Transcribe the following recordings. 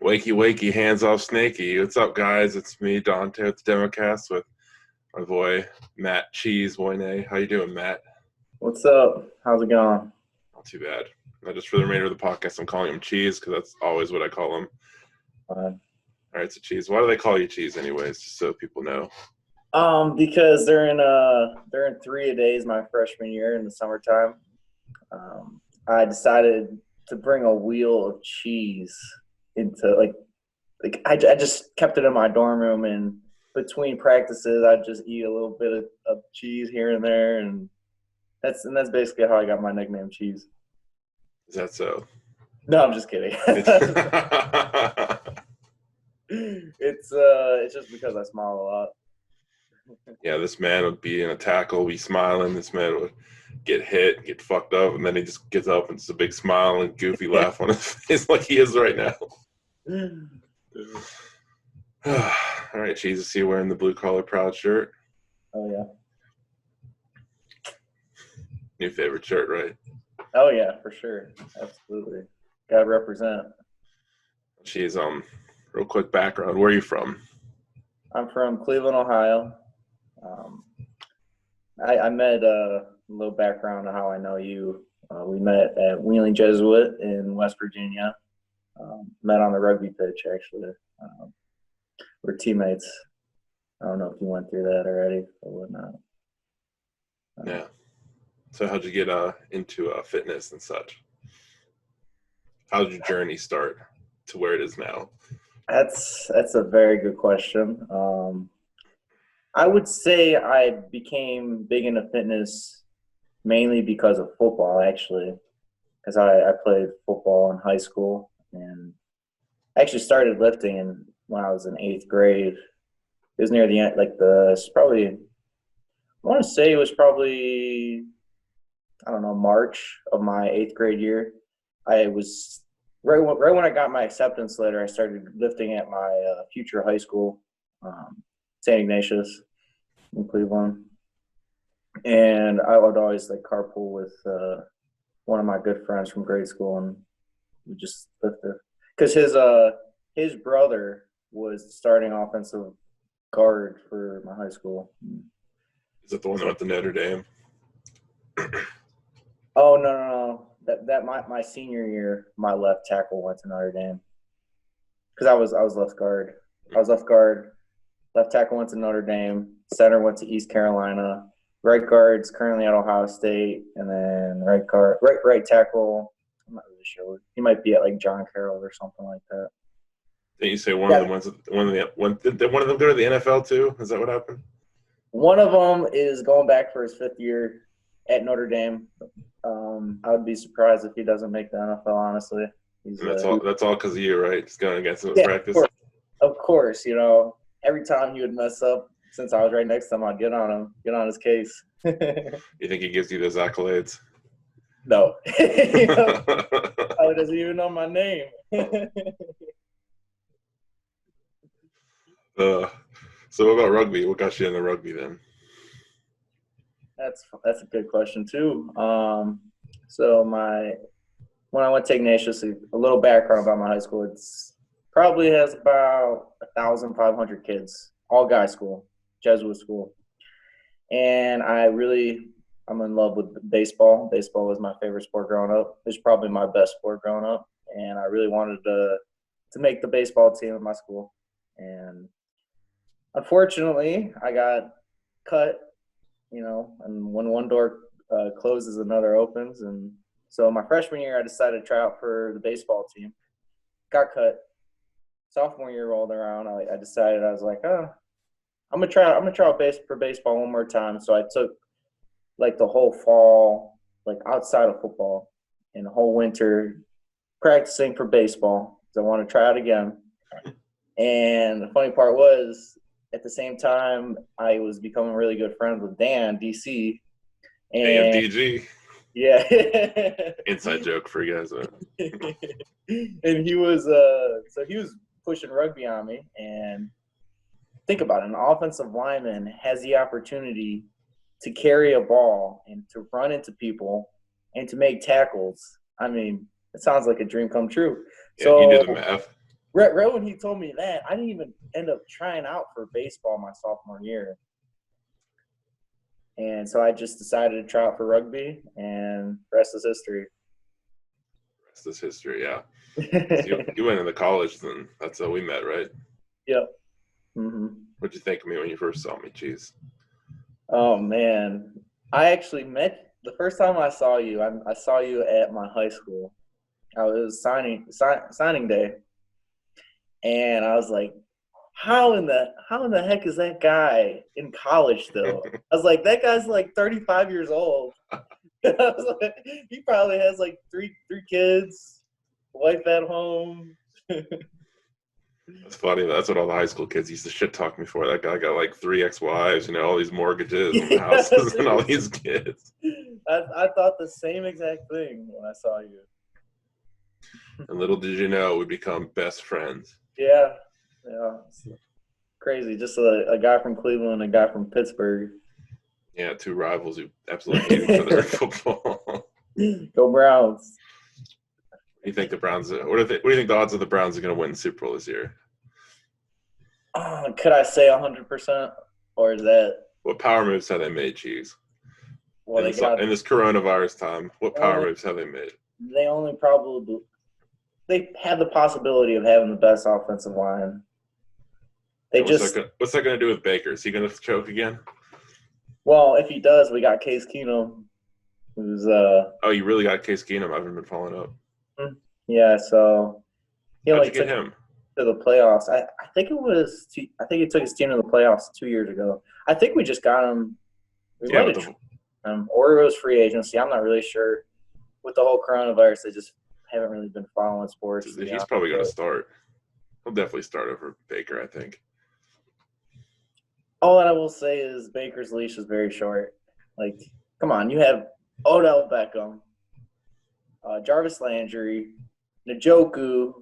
Wakey, wakey, hands off snaky. What's up, guys? It's me, Dante, at the Democast with my boy, Matt Cheese Woisnet. How you doing, Matt? What's up? How's it going? Not too bad. Not just for the remainder of the podcast, I'm calling him Cheese because that's always what I call him. Fine. All right, so Cheese. Why do they call you Cheese anyways, just so people know? Because they're in 3 days my freshman year in the summertime. I decided to bring a wheel of cheese into I just kept it in my dorm room, and between practices I'd just eat a little bit of cheese here and there, and that's basically how I got my nickname, Cheese. Is that so? No, I'm just kidding. It's just because I smile a lot. Yeah, this man would be in a tackle, be smiling. This man would get hit, get fucked up, and then he just gets up and it's a big smile and goofy laugh on his face like he is right now. All right, Cheese, is he wearing the blue collar proud shirt? Oh yeah. New favorite shirt, right? Oh yeah, for sure. Absolutely. Gotta represent. Cheese, real quick background. Where are you from? I'm from Cleveland, Ohio. I met a little background on how I know you. We met at Wheeling Jesuit in West Virginia. Met on the rugby pitch, actually. We're teammates. I don't know if you went through that already or whatnot. Yeah. So how'd you get into fitness and such? How did your journey start to where it is now? That's a very good question. I would say I became big into fitness mainly because of football, actually, because I played football in high school, and I actually started lifting when I was in 8th grade. It was near the end, it's probably, I want to say it was probably, I don't know, March of my 8th grade year. I was right when I got my acceptance letter. I started lifting at my future high school, St. Ignatius in Cleveland, and I would always carpool with one of my good friends from grade school, and we just lifted because his brother was starting offensive guard for my high school. Is that the one that went to Notre Dame? Oh no. That my senior year, my left tackle went to Notre Dame because I was left guard. I was left guard. Left tackle went to Notre Dame. Center went to East Carolina. Right guard's currently at Ohio State, and then right tackle, I'm not really sure. He might be at John Carroll or something like that. Didn't you say one of them did one of them go to the NFL too? Is that what happened? One of them is going back for his 5th year at Notre Dame. I would be surprised if he doesn't make the NFL, honestly. That's all because of you, right? Just going against him at practice. Of course, every time he would mess up, since I was right next to him, I'd get on his case. You think he gives you those accolades? No. He doesn't even know my name. So what about rugby? What got you into rugby then? That's a good question too. So when I went to Ignatius, a little background about my high school. It's probably has about 1,500 kids, all guy school, Jesuit school, and I'm in love with baseball. Baseball was my favorite sport growing up. It's probably my best sport growing up, and I really wanted to make the baseball team at my school. And unfortunately, I got cut. And when one door closes, another opens. And so my freshman year, I decided to try out for the baseball team. Got cut. Sophomore year rolled around. I decided, I was like, I'm gonna try out for baseball one more time. So I took the whole fall, outside of football, and the whole winter practicing for baseball because I want to try out again. And the funny part was, at the same time, I was becoming really good friends with Dan, DC. And DG. Yeah. Inside joke for you guys. And he was pushing rugby on me. And think about it, an offensive lineman has the opportunity to carry a ball and to run into people and to make tackles. I mean, it sounds like a dream come true. Yeah, you did the math. right when he told me that, I didn't even end up trying out for baseball my sophomore year. And so I just decided to try out for rugby, and the rest is history. Rest is history, yeah. So you went into college, then that's how we met, right? Yep. Mm-hmm. What'd you think of me when you first saw me? Jeez. Oh, man. I actually met – the first time I saw you, I saw you at my high school. It was signing day. And I was like, how in the heck is that guy in college still? I was like, that guy's like 35 years old. I was like, he probably has like three kids, wife at home. That's funny. That's what all the high school kids used to shit talk me for. That guy got like 3 ex-wives, all these mortgages and houses and all these kids. I thought the same exact thing when I saw you. And little did you know, we'd become best friends. Yeah. It's crazy. Just a guy from Cleveland, a guy from Pittsburgh. Yeah, 2 rivals who absolutely hate each other in football. Go Browns. What do you think the Browns? What do you think the odds of the Browns are going to win the Super Bowl this year? Could I say 100%, or is that? What power moves have they made, Cheese? Well, in this coronavirus time, what power moves have they made? They only probably they have the possibility of having the best offensive line. What's that going to do with Baker? Is he going to choke again? Well, if he does, we got Case Keenum, who's Oh, you really got Case Keenum? I haven't been following up. Yeah, so he only took him to the playoffs. I think he took his team to the playoffs 2 years ago. I think we just got him. Or it was free agency. I'm not really sure. With the whole coronavirus, they just haven't really been following sports. He's probably going to start. He'll definitely start over Baker, I think. All that I will say is Baker's leash is very short. Like, come on, you have Odell Beckham, Jarvis Landry, Njoku,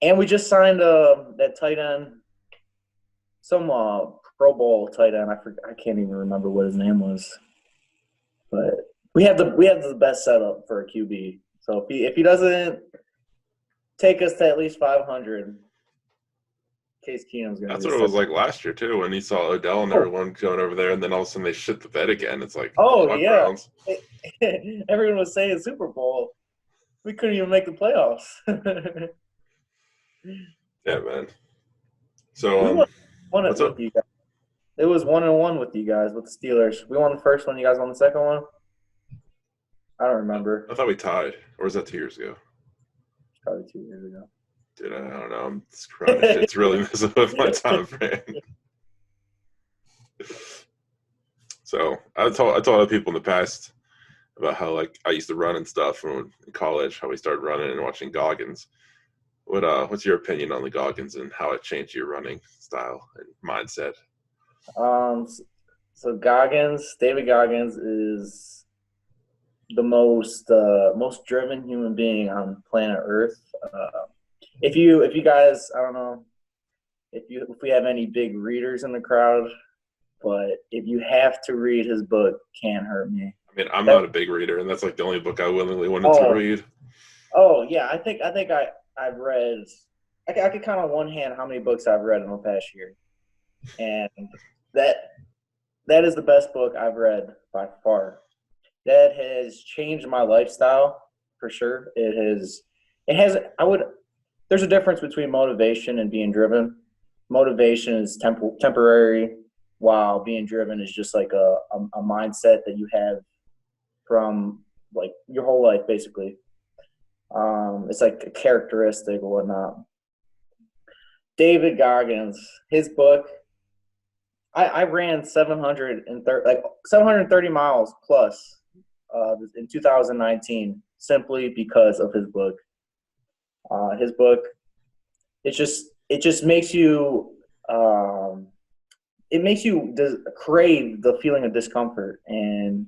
and we just signed that tight end, some Pro Bowl tight end. I can't even remember what his name was, but we have the best setup for a QB. So if he doesn't take us to at least 500, Case Keenum's going to. That's what it was like last year too, when he saw Odell and everyone going over there, and then all of a sudden they shit the bed again. It's like, yeah, Browns. Everyone was saying Super Bowl. We couldn't even make the playoffs. Yeah, man. So we won it with you guys. It was 1-1 with you guys with the Steelers. We won the first one. You guys won the second one. I don't remember. I thought we tied, or was that 2 years ago? Probably 2 years ago. Dude, I don't know. It's really messing with my time frame. So I told other people in the past about how like I used to run and stuff in college, how we started running and watching Goggins. What's your opinion on the Goggins and how it changed your running style and mindset? So David Goggins is the most driven human being on planet Earth. If you guys, I don't know if we have any big readers in the crowd, but if you have to read his book, Can't Hurt Me. I mean, I'm not a big reader, and that's like the only book I willingly wanted to read. Oh yeah, I think I've read. I could count on one hand how many books I've read in the past year, and that is the best book I've read by far. That has changed my lifestyle for sure. It has. There's a difference between motivation and being driven. Motivation is temporary, while being driven is just like a mindset that you have from like your whole life, basically. It's like a characteristic or whatnot. David Goggins, his book, I ran 730 miles plus in 2019 simply because of his book. His book, it just makes you crave the feeling of discomfort, and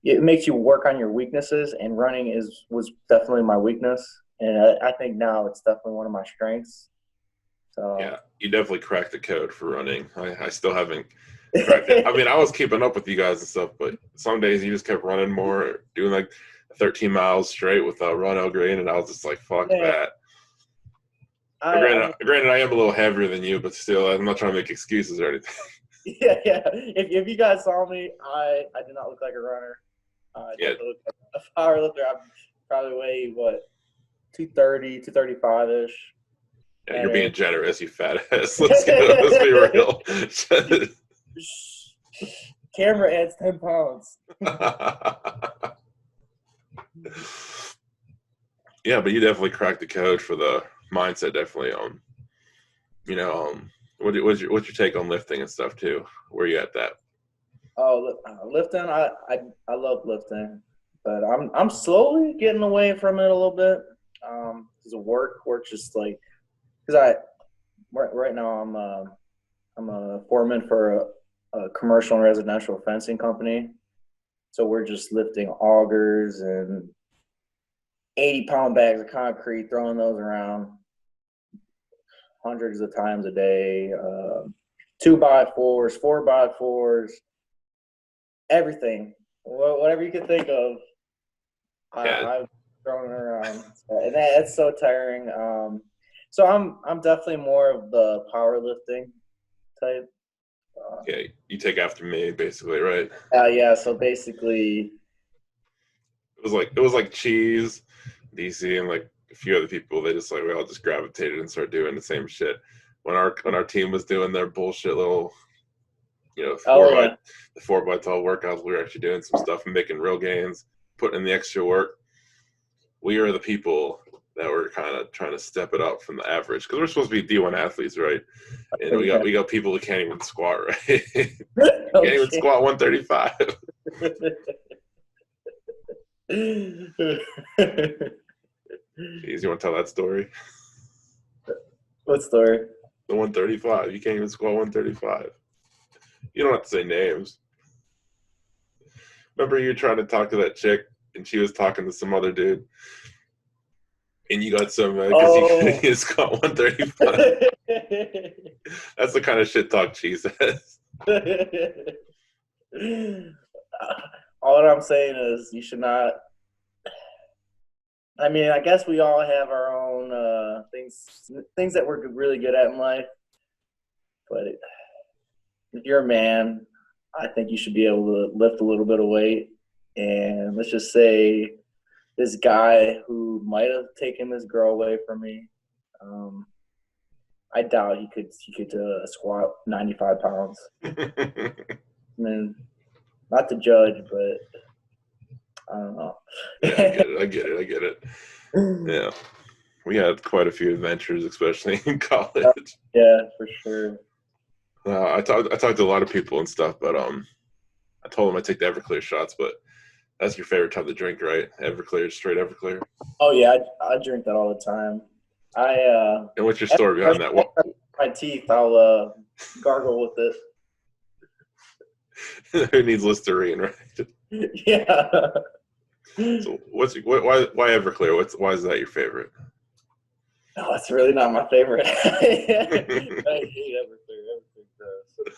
it makes you work on your weaknesses. And running was definitely my weakness, and I think now it's definitely one of my strengths. So yeah, you definitely cracked the code for running. I still haven't cracked it. I mean, I was keeping up with you guys and stuff, but some days you just kept running more, doing like 13 miles straight with Ron Green, and I was just like, fuck that. I'm Granted, I am a little heavier than you, but still, I'm not trying to make excuses or anything. yeah. If you guys saw me, I do not look like a runner. I Yeah, definitely look like a power lifter. I'm probably weigh what 230, 235 ish, yeah, you're and being it's generous, you fat ass. Let's be real. camera adds 10 pounds. Yeah, but you definitely cracked the code for the mindset. Definitely, you know, what's your take on lifting and stuff too? Where you at that? Oh, lifting, I love lifting, but I'm slowly getting away from it a little bit. Because of work just like because right now I'm a foreman for a commercial and residential fencing company. So we're just lifting augers and 80-pound bags of concrete, throwing those around hundreds of times a day. 2x4s, 4x4s, everything, whatever you can think of. Yeah, I've thrown it around, and that's so tiring. So I'm definitely more of the powerlifting type. yeah, you take after me, basically, right? Yeah. So basically, It was like Cheese, DC, and like a few other people. They just like we all just gravitated and started doing the same shit. When our team was doing their bullshit little, oh yeah, the 4x12 workouts, we were actually doing some stuff and making real gains, putting in the extra work. We are the people that were kind of trying to step it up from the average because we're supposed to be D1 athletes, right? And we got yeah. we got people who can't even squat, right? Can't even Okay. squat 135. Jeez, you want to tell that story? What story? The 135. You can't even squat 135. You don't have to say names. Remember you trying to talk to that chick and she was talking to some other dude and you got some because you Oh. couldn't squat 135. That's the kind of shit talk she says. All I'm saying is you should not. I mean, I guess we all have our own things that we're really good at in life. But if you're a man, I think you should be able to lift a little bit of weight. And let's just say this guy who might have taken this girl away from me, um, I doubt he could squat 95 pounds. I mean, not to judge, but I don't know. Yeah, I get it. Yeah, we had quite a few adventures, especially in college. Yeah, for sure. I talked to a lot of people and stuff, but I told them I take the Everclear shots, but that's your favorite type of drink, right? Everclear, straight Everclear. Oh yeah, I drink that all the time. And what's your story behind that? What My teeth, I'll gargle with who needs Listerine, right? it. Yeah. So why Everclear? Why is that your favorite? No, it's really not my favorite. I hate everything. Everything does.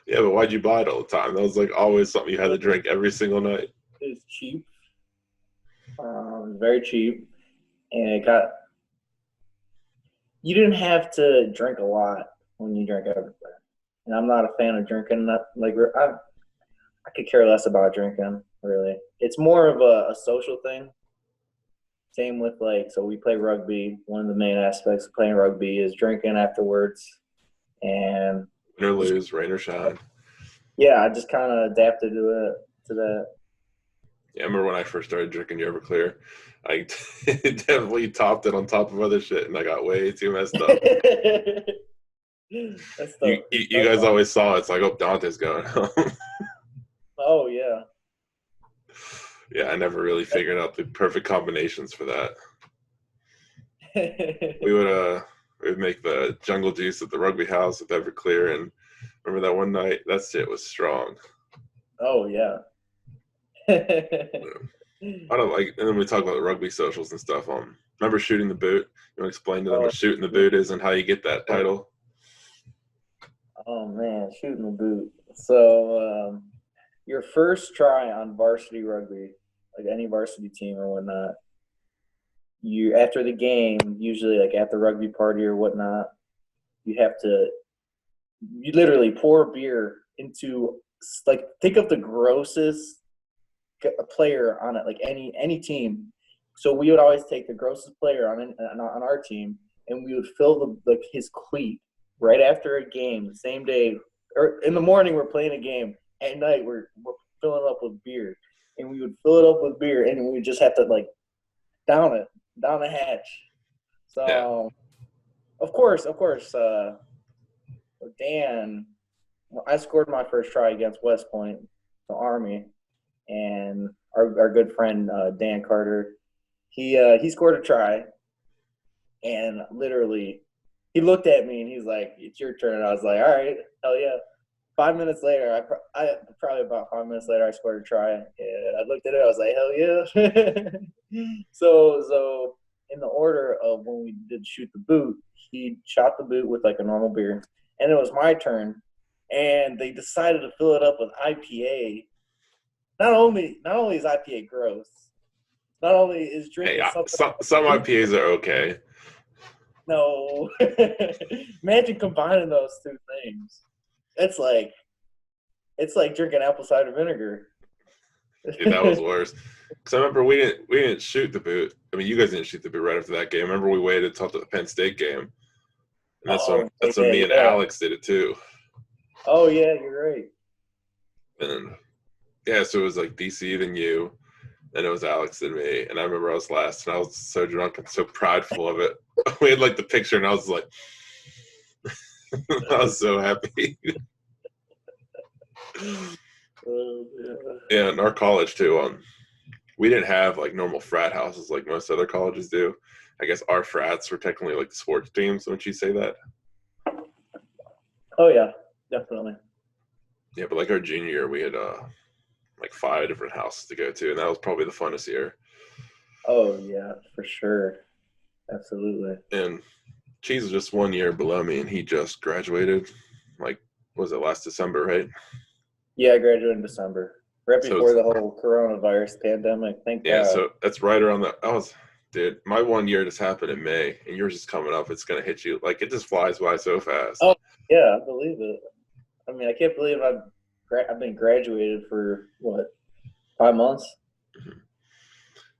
Yeah, but why'd you buy it all the time? That was like always something you had to drink every single night. It's cheap. Very cheap, and it got. You didn't have to drink a lot when you drink everything, and I'm not a fan of drinking. That like I could care less about drinking. Really, it's more of a social thing. Same with so we play rugby. One of the main aspects of playing rugby is drinking afterwards, and Win or lose, rain or shine. yeah, I just kind of adapted to that. Yeah, I remember when I first started drinking Everclear, I definitely topped it on top of other shit, and I got way too messed up. That's You guys always saw it's like, oh, Dante's going home. Oh yeah. Yeah, I never really figured out the perfect combinations for that. We would make the jungle juice at the rugby house with Everclear, and remember that one night? That shit was strong. Oh yeah. I don't like, and then we talk about the rugby socials and stuff. Remember shooting the boot? You want to explain to them what shooting the boot is and how you get that title? Oh man, shooting the boot. So your first try on varsity rugby, like any varsity team or whatnot, you after the game, usually like at the rugby party or whatnot, you literally pour beer into, like, think of the grossest player on it, like any team. So we would always take the grossest player on our team, and we would fill his cleat right after a game, the same day, or in the morning we're playing a game. At night we're filling it up with beer, and we would fill it up with beer, and we would just have to like down the hatch. Yeah. So of course, Dan, I scored my first try against West Point, the Army, and our good friend Dan Carter, he scored a try, and literally he looked at me and he's like, "It's your turn." And I was like, "All right, hell yeah." 5 minutes later, probably about 5 minutes later, I scored a try, and I looked at it. I was like, "Hell yeah!" So in the order of when we did shoot the boot, he shot the boot with like a normal beer, and it was my turn, and they decided to fill it up with IPA. Not only is IPA gross, not only is Hey, drinking something. some IPAs are okay. No, imagine combining those two things. It's like drinking apple cider vinegar. Dude, that was worse. Because I remember we didn't shoot the boot. I mean, you guys didn't shoot the boot right after that game. I remember we waited until the Penn State game, and that's when me and Alex did it too. Oh yeah, you're right. And yeah, so it was like DC then you, and it was Alex and me. And I remember I was last, and I was so drunk and so prideful of it. We had like the picture, and I was like, I was so happy. Yeah, in our college too. We didn't have like normal frat houses like most other colleges do. I guess our frats were technically like the sports teams. Wouldn't you say that? Oh yeah, definitely. Yeah, but like our junior year, we had like 5 different houses to go to, and that was probably the funnest year. Oh yeah, for sure, absolutely. And Cheese was just 1 year below me, and he just graduated. Like, what was it, last December, right? Yeah, I graduated in December, right before the whole coronavirus pandemic. Thank God. Yeah, so that's right around the. Dude, my 1 year just happened in May, and yours is coming up. It's gonna hit you like it just flies by so fast. Oh yeah, I believe it. I mean, I can't believe I've been graduated for what, 5 months. Mm-hmm.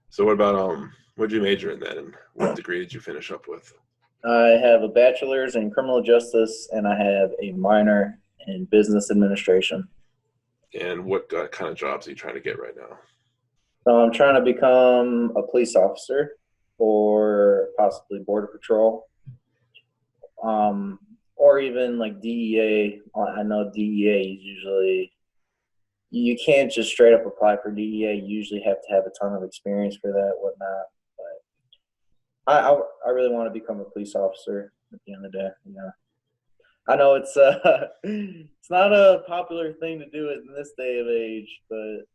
So what about what did you major in then, and what degree did you finish up with? I have a bachelor's in criminal justice, and I have a minor in business administration. And what kind of jobs are you trying to get right now? So I'm trying to become a police officer or possibly border patrol, or even like DEA. I know DEA is usually, you can't just straight up apply for DEA. You usually have to have a ton of experience for that, whatnot. But I really want to become a police officer at the end of the day. Yeah. I know it's it's not a popular thing to do in this day of age, but it's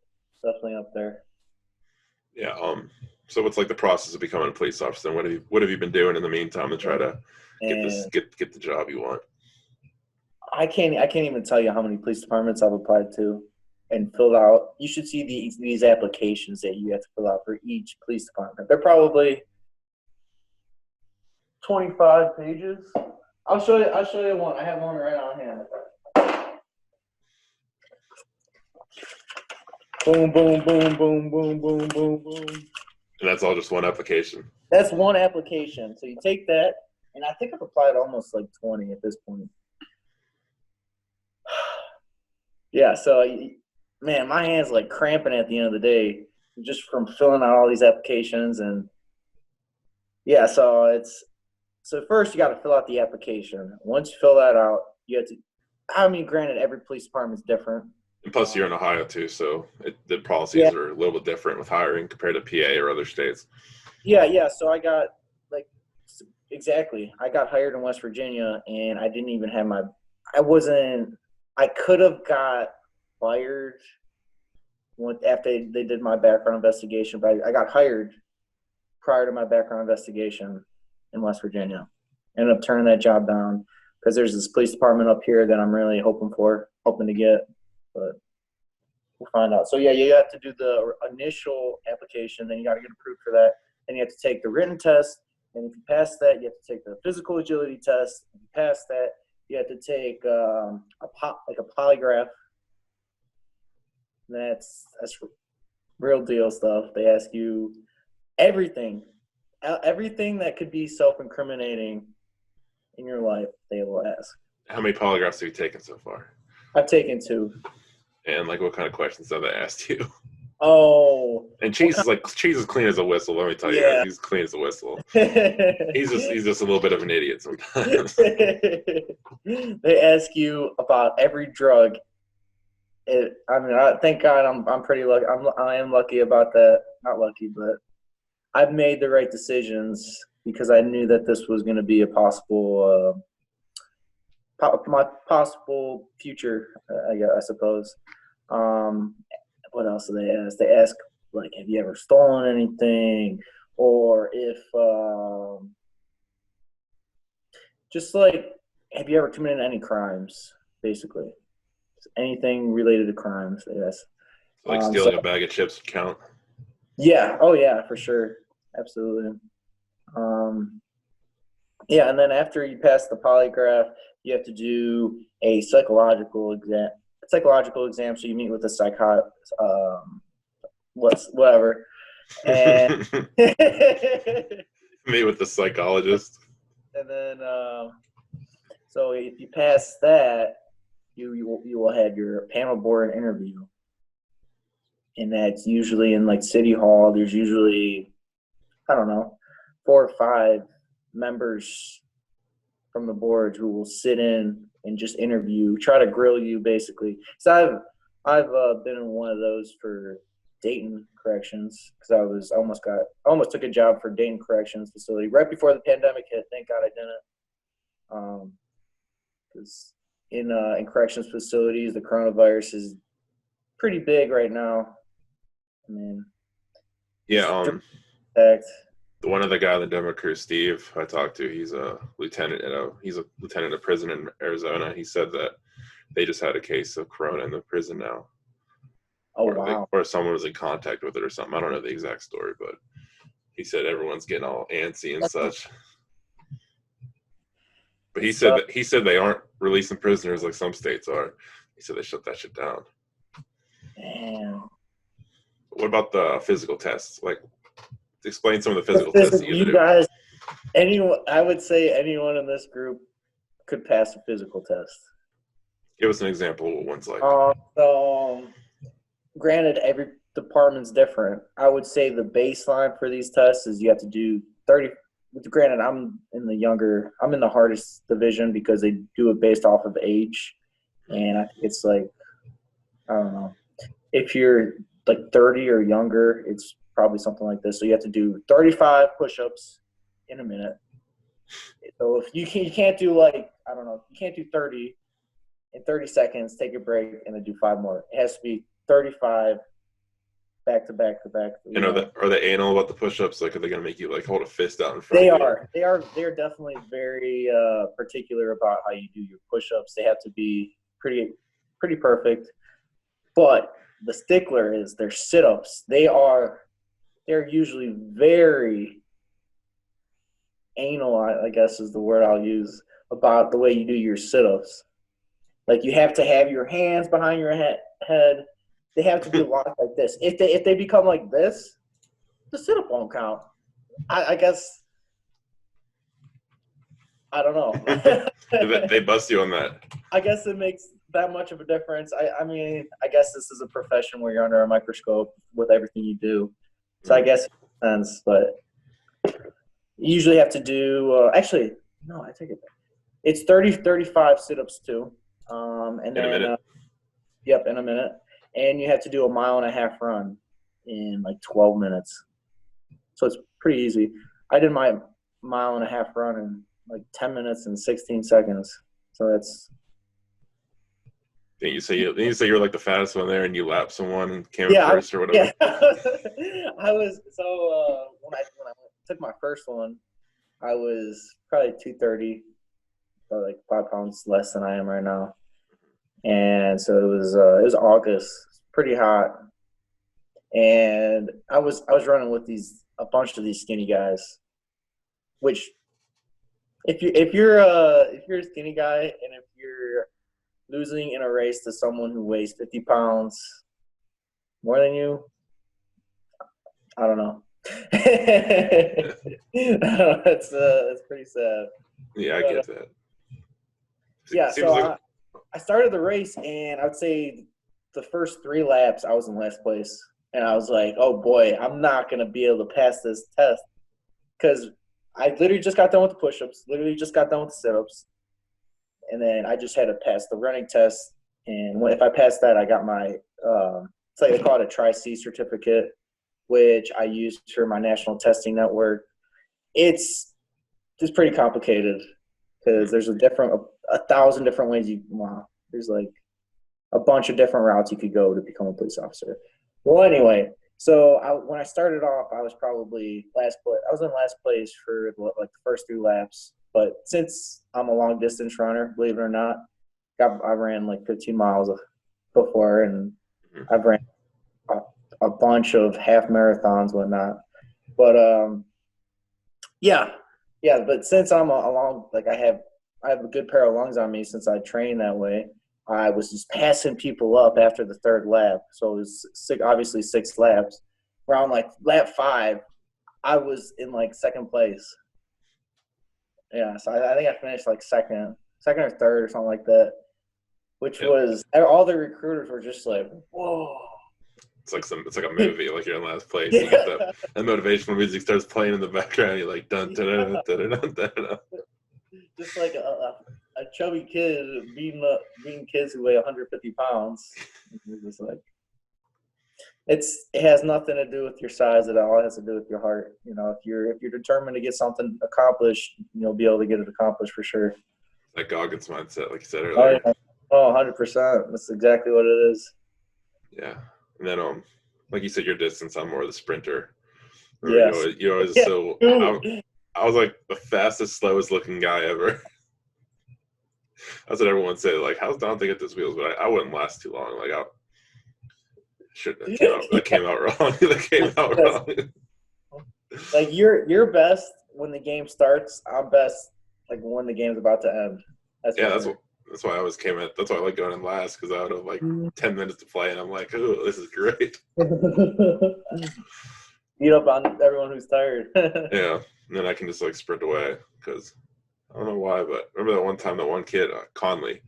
definitely up there. Yeah. So what's like the process of becoming a police officer? And what have you been doing in the meantime to try to get the job you want? I can't even tell you how many police departments I've applied to and filled out. You should see these applications that you have to fill out for each police department. They're probably 25 pages. I'll show you one. I have one right on hand. Boom, boom, boom, boom, boom, boom, boom, boom. And that's all just one application? That's one application. So you take that, and I think I've applied almost like 20 at this point. Yeah, so, man, my hand's like cramping at the end of the day just from filling out all these applications. And, yeah, so first you got to fill out the application. Once you fill that out, you have to – I mean, granted, every police department is different. And plus, you're in Ohio too, so the policies are a little bit different with hiring compared to PA or other states. Yeah. So I got exactly. I got hired in West Virginia, and I didn't even have I could have got fired after they did my background investigation, but I got hired prior to my background investigation in West Virginia. Ended up turning that job down because there's this police department up here that I'm really hoping to get. But we'll find out. So, yeah, you have to do the initial application. Then you got to get approved for that. and you have to take the written test. And if you pass that, you have to take the physical agility test. If you pass that, you have to take a polygraph. That's real deal stuff. They ask you everything that could be self-incriminating in your life. They will ask. How many polygraphs have you taken so far? I've taken 2. And like, what kind of questions have they asked you? Oh. And Cheese is clean as a whistle. Let me tell you, he's clean as a whistle. He's just a little bit of an idiot sometimes. They ask you about every drug. Thank God I'm pretty lucky. I am lucky about that. Not lucky, but I've made the right decisions because I knew that this was going to be a possible, my possible future. I suppose. What else do they ask? They ask, like, have you ever stolen anything? Or if, just like, have you ever committed any crimes, basically? Anything related to crimes, they ask. Like stealing a bag of chips would count? Yeah. Oh, yeah, for sure. Absolutely. Yeah, and then after you pass the polygraph, you have to do a psychological exam. So you meet with a whatever, and meet with the psychologist. And then, so if you pass that, you will have your panel board interview, and that's usually in like City Hall. There's usually, I don't know, 4 or 5 members from the board who will sit in and just interview, try to grill you, basically. So I've been in one of those for Dayton Corrections because I almost took a job for Dayton Corrections facility right before the pandemic hit. Thank God I didn't, because in corrections facilities, the coronavirus is pretty big right now. I mean, yeah. One of the guy in the demo crew, Steve, I talked to, he's a lieutenant at prison in Arizona. He said that they just had a case of corona in the prison now. Oh, wow. Or someone was in contact with it or something. I don't know the exact story, but he said everyone's getting all antsy and such. But he said they aren't releasing prisoners like some states are. He said they shut that shit down. Damn. What about the physical tests? Like, explain some of the physical tests that you do. Guys, I would say anyone in this group could pass a physical test. Give us an example of what one's like. So, granted, every department's different. I would say the baseline for these tests is you have to do 30. Granted, I'm in the hardest division because they do it based off of age. And I think it's like, I don't know. If you're like 30 or younger, it's probably something like this. So you have to do 35 push-ups in a minute. So if you can't do like, I don't know, you can't do 30 in 30 seconds, take a break, and then do 5 more. It has to be 35 back to back to back. Are they anal about the push-ups? Like, are they going to make you like hold a fist out in front of you? They're definitely very particular about how you do your push-ups. They have to be pretty perfect. But the stickler is their sit-ups. They're usually very anal, I guess is the word I'll use, about the way you do your sit-ups. Like, you have to have your hands behind your head. They have to be locked like this. If they become like this, the sit-up won't count. I guess. I don't know. They bust you on that. I guess it makes that much of a difference. I mean, I guess this is a profession where you're under a microscope with everything you do. So I guess it makes sense, but you usually have to do actually, no, I take it back. It's 35 sit-ups too. And then, in a minute. In a minute. And you have to do a 1.5 mile run in like 12 minutes. So it's pretty easy. I did my 1.5 mile run in like 10 minutes and 16 seconds. So that's. You say you're like the fattest one there, and you lap someone and came first or whatever. Yeah. I was when I took my first one, I was probably 230, probably like 5 pounds less than I am right now. And so it was August, pretty hot, and I was running with these a bunch of these skinny guys. Which, if you're a skinny guy and if you're losing in a race to someone who weighs 50 pounds more than you, I don't know. That's pretty sad. Yeah, I But, get that. yeah, Seems so like I started the race, and I would say the first 3 laps I was in last place, and I was like, oh boy, I'm not gonna be able to pass this test because I literally just got done with the push-ups, literally just got done with the sit-ups, and then I just had to pass the running test. And if I passed that, I got my it's like they call it a Tri-C certificate, which I used for my national testing network. It's pretty complicated because there's a 1,000 different ways there's like a bunch of different routes you could go to become a police officer. Well, anyway, so when I started off, I was probably last place. I was in last place for like the first 3 laps. But since I'm a long distance runner, believe it or not, I ran like 15 miles before, and I've ran a bunch of half marathons, whatnot. But yeah. But since I'm a long, like I have a good pair of lungs on me since I train that way. I was just passing people up after the 3rd lap. So it was obviously 6 laps. Around like lap 5, I was in like 2nd place. Yeah, so I think I finished like second or third or something like that, which was all the recruiters were just like, whoa. it's like a movie, like you're in last place. Yeah. You get that motivational music starts playing in the background. You're like dun dun dun dun dun dun dun. Just like a chubby kid beating kids who weigh 150 pounds. It's just like it has nothing to do with your size at all. It has to do with your heart. You know, if you're determined to get something accomplished, you'll be able to get it accomplished for sure. That Goggins mindset, like you said earlier. Oh, 100%. That's exactly what it is. Yeah, and then like you said, your distance. I'm more the sprinter. Yes. You always so. I was like the fastest, slowest looking guy ever. That's what everyone said. Like, how's Dante get those wheels? But I wouldn't last too long. Like, I shouldn't have. That came out wrong. That came out wrong. Like you're best when the game starts. I'm best like when the game's about to end. That's why I always came at. That's why I like going in last because I would have like 10 minutes to play, and I'm like, oh, this is great. Beat up on everyone who's tired. Yeah, and then I can just like sprint away because I don't know why, but remember that one time that one kid, Conley,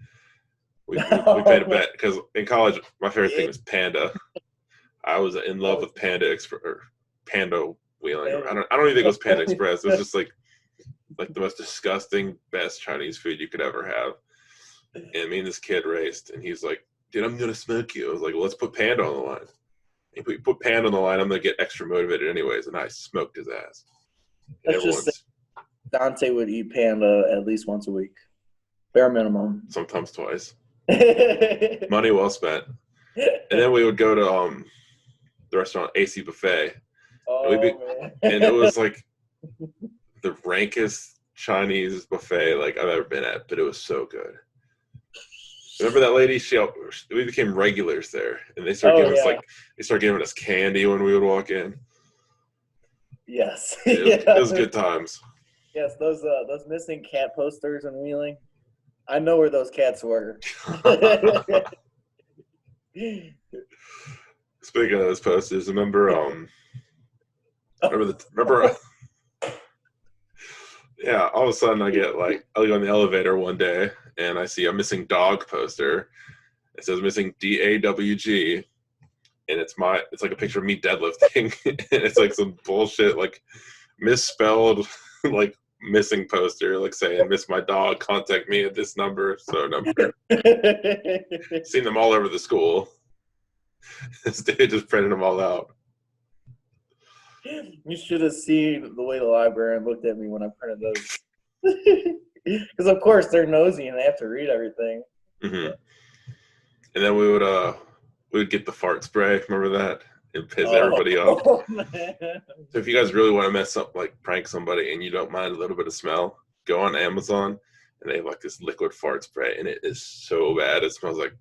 we made a bet because in college my favorite thing was Panda. I was in love with Panda wheeling. I don't even think it was Panda Express. It was just like the most disgusting, best Chinese food you could ever have. And me and this kid raced, and he's like, dude, I'm going to smoke you. I was like, well, let's put Panda on the line. If we put Panda on the line, I'm going to get extra motivated anyways. And I smoked his ass. Let's just say Dante would eat Panda at least once a week. Bare minimum. Sometimes twice. Money well spent. And then we would go to the restaurant AC Buffet. And it was like the rankest Chinese buffet like I've ever been at, but it was so good. Remember that lady? We became regulars there, and they started giving us candy when we would walk in. Yes, it was good times. Yes, those missing cat posters and Wheeling. I know where those cats were. Speaking of those posters, remember? Yeah, all of a sudden I go in the elevator one day and I see a missing dog poster. It says missing DAWG, and it's like a picture of me deadlifting. And it's like some bullshit like misspelled like missing poster like saying miss my dog, contact me at this number. Seen them all over the school. This dude just printed them all out. You should have seen the way the librarian looked at me when I printed those. Because of course they're nosy and they have to read everything. Mm-hmm. And then we would get the fart spray. Remember that? And piss everybody off. So if you guys really want to prank somebody and you don't mind a little bit of smell, go on Amazon and they have like this liquid fart spray, and it is so bad. It smells like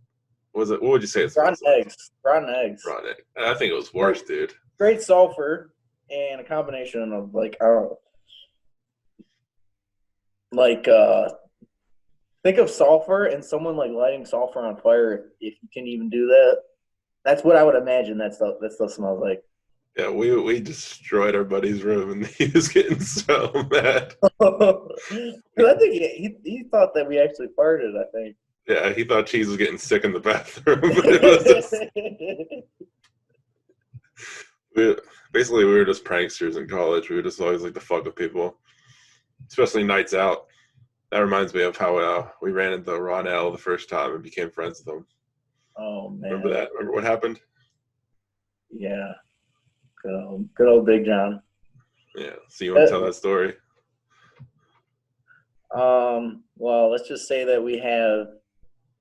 what would you say it smells like? Rotten eggs. Rotten egg. I think it was worse, dude. Great sulfur. and a combination of like, I don't know, like think of sulfur and someone like lighting sulfur on fire. If you can even do that, that's what I would imagine that stuff smells like. Yeah, we destroyed our buddy's room, and he was getting so mad. I think he thought that we actually farted. I think. Yeah, he thought Cheese was getting sick in the bathroom. It was just, basically we were just pranksters in college. We would just always like to fuck with people, especially nights out. That reminds me of how we ran into Ronell the first time and became friends with him. Oh man! Remember that? Remember what happened? Yeah, good old Big John. Yeah. So you want to tell that story? Well, let's just say that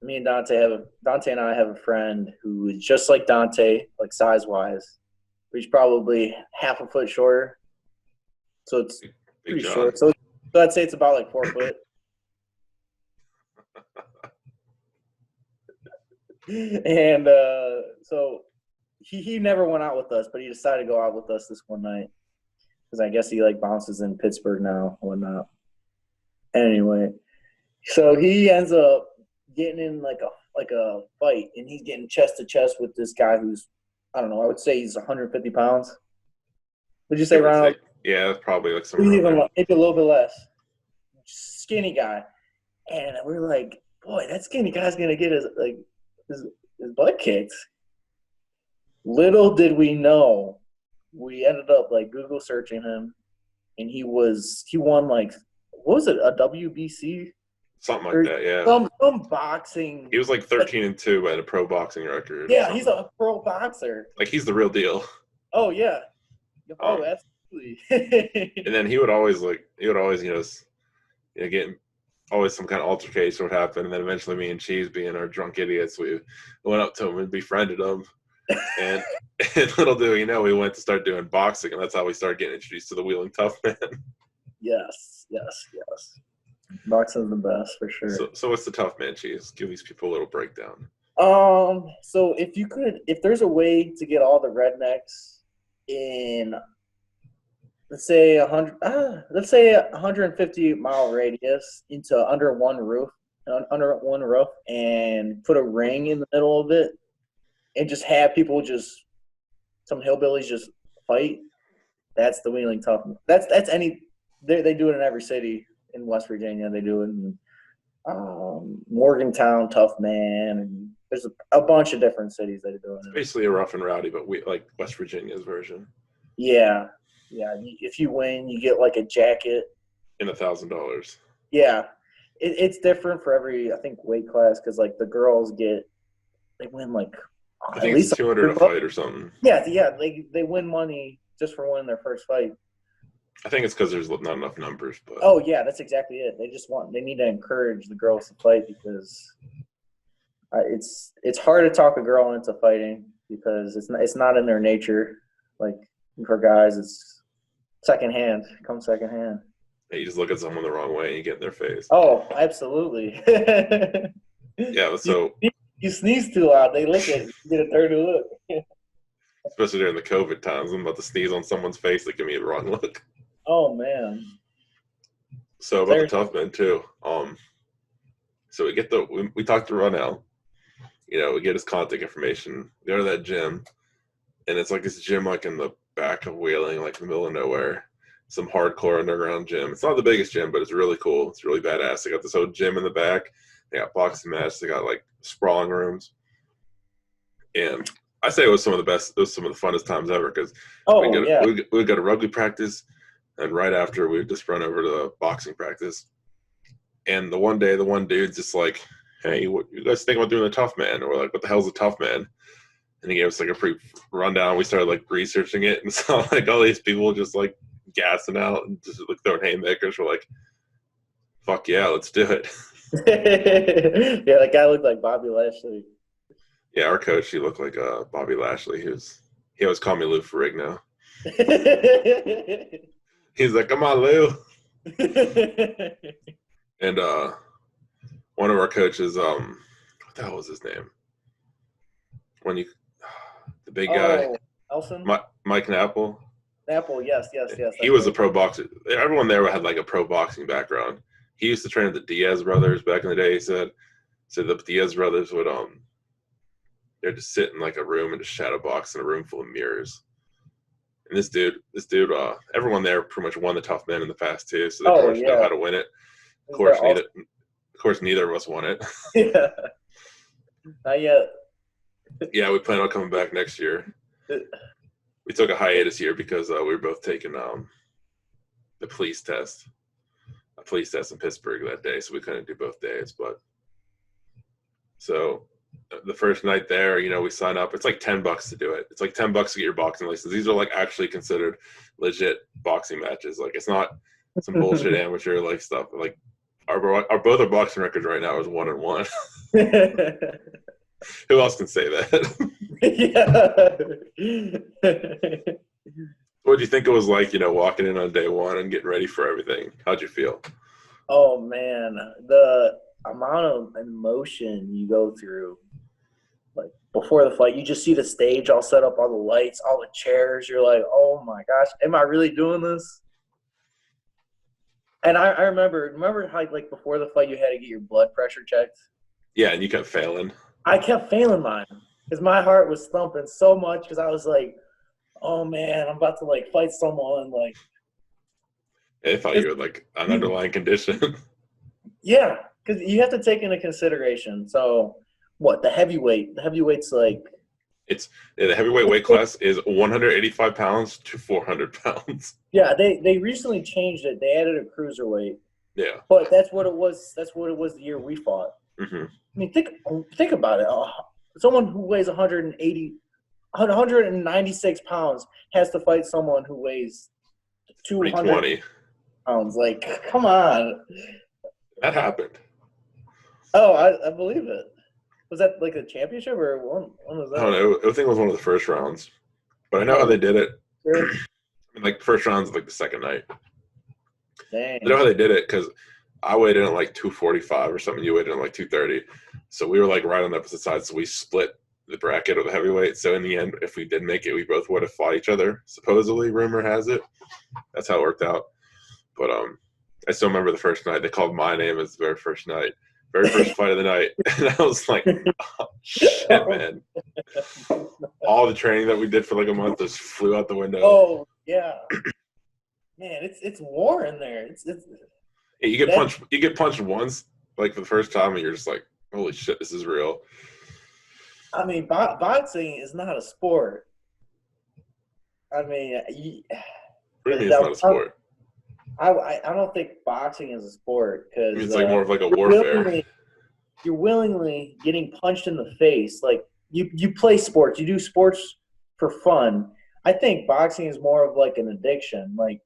me and Dante and I have a friend who is just like Dante, like size wise. He's probably half a foot shorter, so it's Big pretty John. short. So I'd say it's about like 4 foot. And so he never went out with us, but he decided to go out with us this one night because I guess he like bounces in Pittsburgh now or whatnot. Anyway, so he ends up getting in like a fight, and he's getting chest to chest with this guy who's, I don't know, I would say he's 150 pounds. Would you say, Ronald? Yeah, that's probably like somewhere Maybe around there. a little bit less. Skinny guy, and we're like, boy, that skinny guy's gonna get his butt kicked. Little did we know, we ended up like Google searching him, and he won like, what was it, a WBC? Something like Or that, yeah. some boxing. He was like 13-2 at a pro boxing record. Yeah, he's a pro boxer. Like, he's the real deal. Oh yeah. Oh, absolutely. And then he would always, get always some kind of altercation would happen, and then eventually me and Cheese, being our drunk idiots, we went up to him and befriended him. And little do we know, we went to start doing boxing, and that's how we started getting introduced to the Wheeling Tough Man. Yes. Boxing's the best for sure. So what's the Tough Man, Cheese? Give these people a little breakdown. So if there's a way to get all the rednecks in, let's say 150-mile radius into under one roof, and put a ring in the middle of it, and just have people some hillbillies just fight. That's the Wheeling Tough. They do it in every city in West Virginia. They do it in Morgantown, Tough Man, and there's a bunch of different cities that do it. It's basically a rough and rowdy, but we like West Virginia's version. Yeah. If you win, you get like a jacket and $1,000. Yeah, it's different for every, I think, weight class, because like the girls they win like I think it's 200 a fight or something. Yeah, they win money just for winning their first fight. I think it's because there's not enough numbers. But oh yeah, that's exactly it. They need to encourage the girls to fight, because it's hard to talk a girl into fighting, because it's not in their nature. Like for guys, it's secondhand. It comes secondhand. Yeah, you just look at someone the wrong way and you get in their face. Oh, absolutely. Yeah, so you sneeze too loud, they lick it. You get a dirty look. Especially during the COVID times, I'm about to sneeze on someone's face, they give me a wrong look. Oh man. So about the Tough Men too. So we talked to Ronell. We get his contact information. Go to that gym, and it's like this gym like in the back of Wheeling, like in the middle of nowhere. Some hardcore underground gym. It's not the biggest gym, but it's really cool. It's really badass. They got this whole gym in the back. They got boxing mats. They got like sprawling rooms. And I say it was some of the best. It was some of the funnest times ever, because we got a rugby practice, and right after we would just run over to the boxing practice. And the one day, the one dude's just like, "Hey, what you guys think about doing the Tough Man?" And we're like, "What the hell's a Tough Man?" And he gave us like a pretty rundown. We started like researching it, and saw like all these people just like gassing out and just like throwing haymakers. We're like, "Fuck yeah, let's do it." Yeah, that guy looked like Bobby Lashley. Yeah, our coach, he looked like Bobby Lashley. He always called me Lou Ferrigno. He's like, "Come on, Lou." And one of our coaches, what the hell was his name? The big guy, Elson? Mike Napple. Apple, yes. He was a pro boxer. Everyone there had like a pro boxing background. He used to train with the Diaz brothers back in the day. He said the Diaz brothers would they'd just sit in like a room and just shadow box in a room full of mirrors. And this dude, everyone there pretty much won the tough men in the past too, so they pretty much know how to win it. Of course, neither of us won it. Yeah, not yet. Yeah, we plan on coming back next year. We took a hiatus here because we were both taking the police test in Pittsburgh that day, so we couldn't do both days. But so the first night there, we sign up. It's like $10 to do it. It's like $10 to get your boxing license. These are like actually considered legit boxing matches. Like it's not some bullshit amateur like stuff. Like both our boxing records right now is 1-1. Who else can say that? Yeah. What do you think it was like, walking in on day one and getting ready for everything? How'd you feel? Oh man, the amount of emotion you go through, like before the fight, you just see the stage all set up, all the lights, all the chairs. You're like, oh my gosh, am I really doing this? And I remember how like before the fight you had to get your blood pressure checked. Yeah, and you kept failing. I kept failing mine because my heart was thumping so much because I was like, oh man, I'm about to like fight someone like. They thought you were like an underlying condition. Yeah, because you have to take into consideration. So, what the heavyweight? The heavyweight's like the heavyweight weight class is 185 pounds to 400 pounds. Yeah, they recently changed it. They added a cruiserweight. Yeah, but that's what it was. That's what it was the year we fought. Mm-hmm. I mean, think about it. Someone who weighs 196 pounds has to fight someone who weighs 220 pounds. Like, come on. That happened. Oh, I believe it. Was that like a championship or when was that? I don't know. I think it was one of the first rounds. But I know how they did it. Sure. Like the first round's like the second night. Dang. I know how they did it because I weighed in at like 245 or something. You weighed in at like 230. So we were like right on the opposite sides. So we split the bracket of the heavyweight. So in the end, if we did make it, we both would have fought each other. Supposedly, rumor has it. That's how it worked out. But I still remember the first night. They called my name as the very first night. Very first fight of the night. And I was like, oh, shit, man. All the training that we did for like a month just flew out the window. Oh, yeah. Man, it's war in there. Yeah, you get punched once, like for the first time, and you're just like, holy shit, this is real. I mean, boxing is not a sport. I mean, what do you mean it's not a sport? I don't think boxing is a sport because it's like more of like a warfare. You're willingly getting punched in the face. Like you play sports, you do sports for fun. I think boxing is more of like an addiction. Like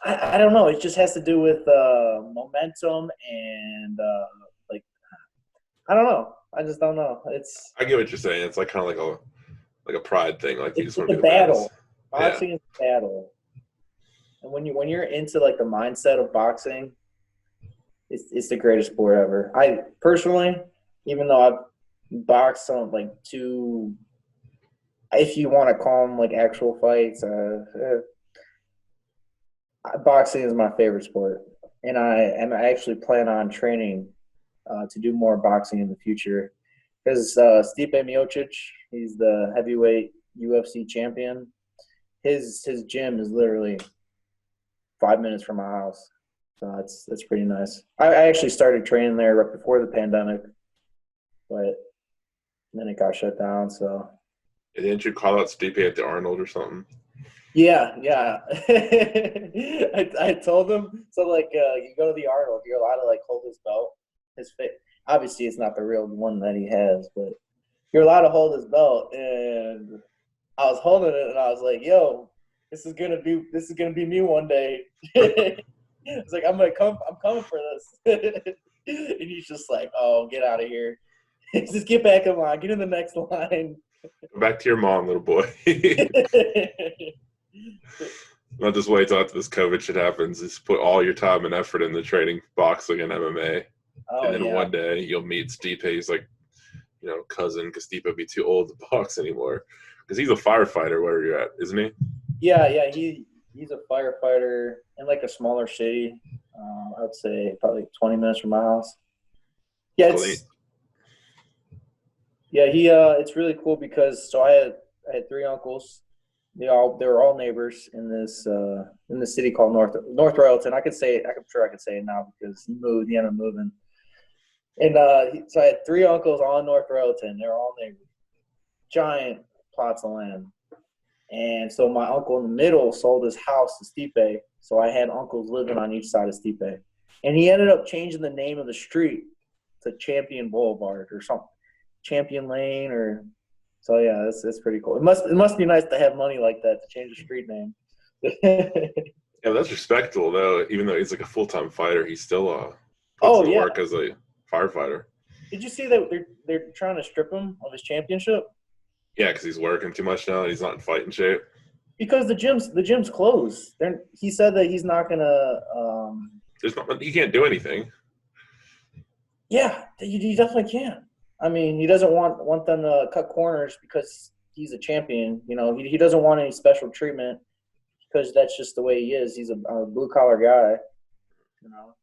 I don't know. It just has to do with momentum and like I don't know. I just don't know. I get what you're saying. It's like kind of like a pride thing. Like you just want to be the battle. best. Boxing is a battle. And when you're into like the mindset of boxing, it's the greatest sport ever. I personally, even though I've boxed on like two, if you want to call them like actual fights, boxing is my favorite sport, and I actually plan on training to do more boxing in the future because Stipe Miocic, he's the heavyweight UFC champion. His gym is literally 5 minutes from my house. So that's pretty nice. I actually started training there right before the pandemic, but then it got shut down. So didn't you call out Stipe at the Arnold or something? Yeah. I told him. So like, you go to the Arnold, you're allowed to like hold his belt. His fit. Obviously, it's not the real one that he has, but you're allowed to hold his belt. And I was holding it, and I was like, "Yo, this is gonna be me one day." It's like I'm coming for this. And he's just like, "Oh, get out of here! Just get back in line. Get in the next line." Go back to your mom, little boy. Not just wait till after this COVID shit happens. Just put all your time and effort into training boxing and MMA. And then one day you'll meet Stipe. He's like, cousin, because Stipe would be too old to box anymore. Because he's a firefighter where you're at, isn't he? Yeah. He's a firefighter in like a smaller city. I would say probably 20 minutes from my house. Yeah, Clean. it's really cool because I had three uncles. They were all neighbors in this city called North Royalton. I'm sure I could say it now because he ended up moving. And so I had three uncles on North Royalton. They're all neighbors, giant plots of land. And so my uncle in the middle sold his house to Stipe. So I had uncles living on each side of Stipe. And he ended up changing the name of the street to Champion Boulevard or something, Champion Lane or. So yeah, that's pretty cool. It must be nice to have money like that to change a street name. Yeah, that's respectable though. Even though he's like a full-time fighter, he still puts Oh in the yeah. work as a firefighter. Did you see that they're trying to strip him of his championship? Yeah, because he's working too much now and he's not in fighting shape. Because the gym's closed. He said that he's not gonna. He can't do anything. Yeah, he definitely can. I mean, he doesn't want them to cut corners because he's a champion. You know, he doesn't want any special treatment because that's just the way he is. He's a blue collar guy. You know.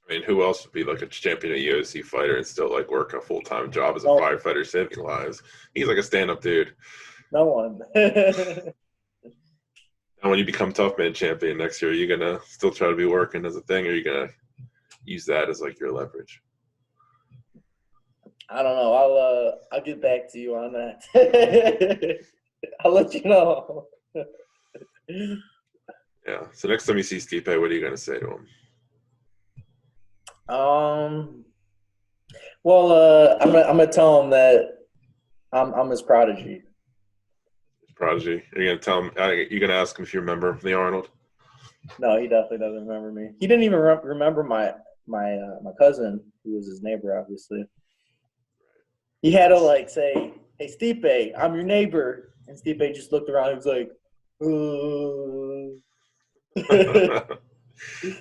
I mean, who else would be like a champion, a UFC fighter, and still like work a full-time job as a No, firefighter saving lives? He's like a stand-up dude. no one. And when you become tough man champion next year, are you gonna still try to be working as a thing, or are you gonna use that as like your leverage? I don't know. I'll get back to you on that. I'll let you know. Yeah. So next time you see Stipe, what are you gonna say to him? Well, I'm gonna tell him that I'm his prodigy. His prodigy. Are you gonna tell him? You gonna ask him if you remember the Arnold? No, he definitely doesn't remember me. He didn't even remember my cousin, who was his neighbor, obviously. He had to like say, "Hey, Stipe, I'm your neighbor," and Stipe just looked around. He was like,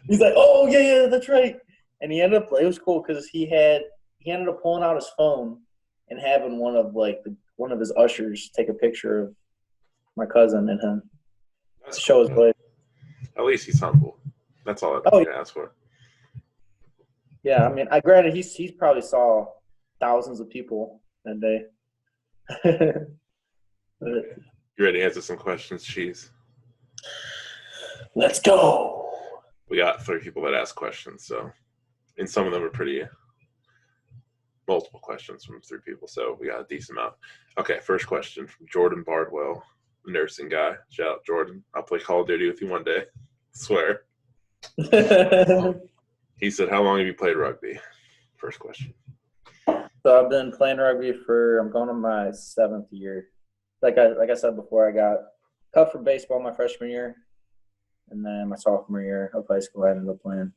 he's like, "Oh yeah, that's right." And he ended up. It was cool because he ended up pulling out his phone and having one of his ushers take a picture of my cousin and him to show his blade. At least he's humble. That's all I ask for. Yeah, I mean, granted he probably saw thousands of people that day. But, You ready to answer some questions, Cheese? let's go. We got 3 people that ask questions, and some of them are pretty multiple questions from 3 people, so we got a decent amount. Okay, first question from Jordan Bardwell, nursing guy. Shout out Jordan. I'll play Call of Duty with you one day. I swear. He said, "How long have you played rugby?" First question. So I've been playing rugby I'm going on my 7th year. Like I said before, I got cut for baseball my freshman year, and then my sophomore year of high school I ended up playing.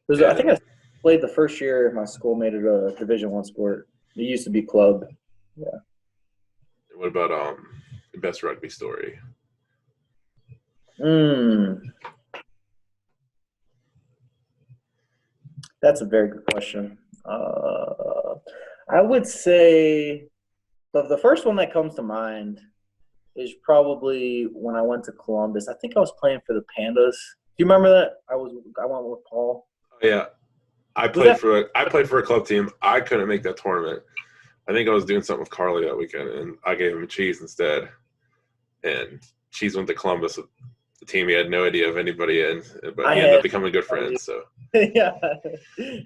I think I played the first year my school made it a Division I sport. It used to be club. Yeah. What about the best rugby story? That's a very good question. I would say the first one that comes to mind is probably when I went to Columbus. I think I was playing for the Pandas. Do you remember that? I went with Paul. Oh, yeah. I played for a club team. I couldn't make that tournament. I think I was doing something with Carly that weekend, and I gave him Cheese instead. And Cheese went to Columbus with the team he had no idea of anybody in, but he ended up becoming good friends. So yeah,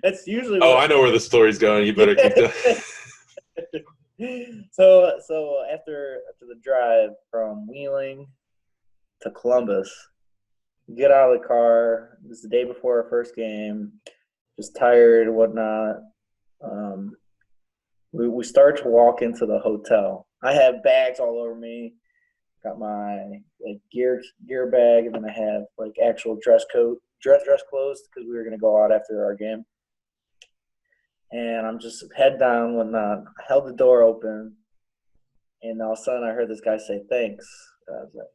that's usually. I know where the story's going. You better keep that. So after the drive from Wheeling to Columbus, get out of the car. This is the day before our first game. Just tired and whatnot. We start to walk into the hotel. I have bags all over me. Got my gear bag, and then I have actual dress clothes because we were gonna go out after our game. And I'm just head down, whatnot. I held the door open, and all of a sudden I heard this guy say thanks. I was like,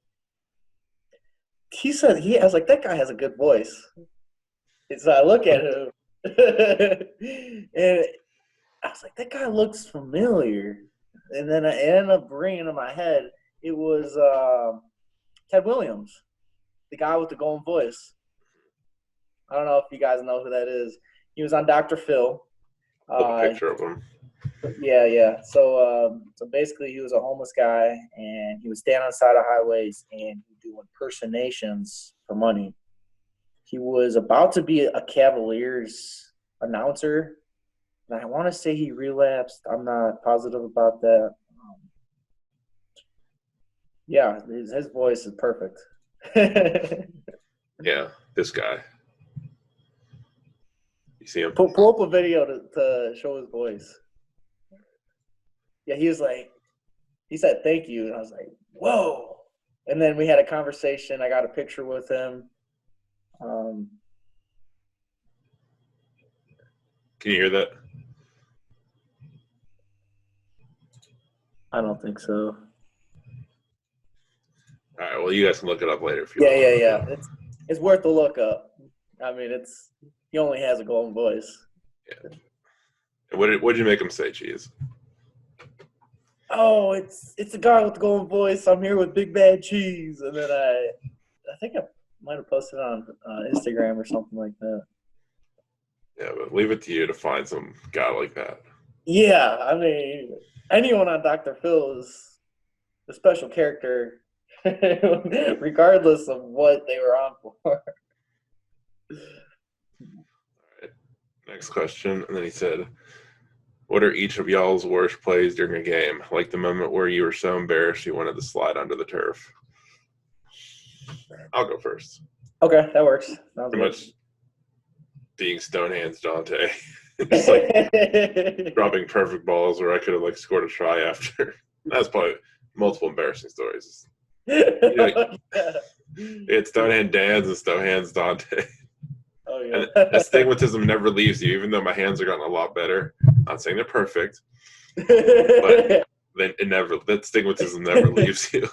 I was like, that guy has a good voice. And so I look at him, and I was like, that guy looks familiar. And then I ended up bringing in my head. It was Ted Williams, the guy with the golden voice. I don't know if you guys know who that is. He was on Dr. Phil. A picture of him. Yeah. So basically, he was a homeless guy, and he would stand on the side of highways and do impersonations for money. He was about to be a Cavaliers announcer, and I want to say he relapsed. I'm not positive about that. Yeah, his voice is perfect. Yeah, this guy. You see him? Pull up a video to show his voice. Yeah, he said thank you, and I was like, whoa. And then we had a conversation. I got a picture with him. Can you hear that? I don't think so. All right, well, you guys can look it up later if you want. Yeah. It's worth a look up. I mean, he only has a golden voice. Yeah. And what did you make him say, Cheese? Oh, it's a guy with the golden voice. I'm here with Big Bad Cheese, and then I think I might have posted on Instagram or something like that. Yeah, but leave it to you to find some guy like that. Yeah, I mean, anyone on Dr. Phil is a special character, regardless of what they were on for. All right. Next question. And then he said, what are each of y'all's worst plays during a game? Like the moment where you were so embarrassed you wanted to slide onto the turf. I'll go first. Okay, that works. Pretty much being stone hands Dante. Just like dropping perfect balls where I could have scored a try after. That's probably multiple embarrassing stories. It's stone hand Dan's and stone hands Dante. Oh yeah. And that stigmatism never leaves you, even though my hands are gotten a lot better. Not saying they're perfect, but that stigmatism never leaves you.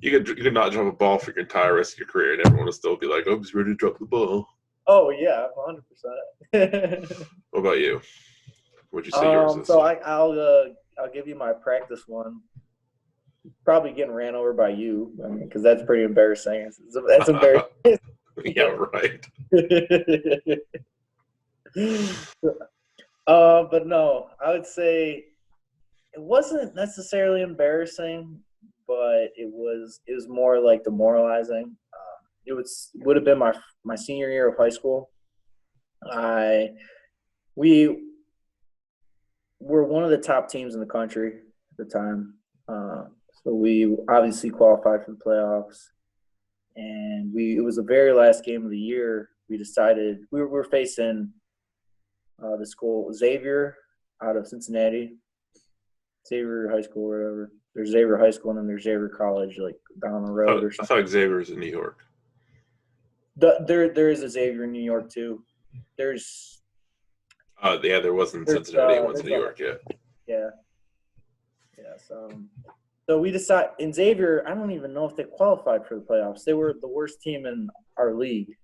You could not drop a ball for your entire rest of your career, and everyone will still be like, "Oh, he's ready to drop the ball." Oh yeah, 100%. What about you? What'd you say yours is? So I'll give you my practice one. Probably getting ran over by you, because that's pretty embarrassing. That's embarrassing. Yeah, right. But no, I would say it wasn't necessarily embarrassing, but it was more like demoralizing. It would have been my senior year of high school. We were one of the top teams in the country at the time. So we obviously qualified for the playoffs, and it was the very last game of the year. We decided we were facing the school Xavier out of Cincinnati, Xavier High School or whatever. There's Xavier High School and then there's Xavier College, down the road or something. I thought Xavier was in New York. There is a Xavier in New York too. There's. There wasn't Cincinnati. It was New York. Yeah. So we decided in Xavier. I don't even know if they qualified for the playoffs. They were the worst team in our league.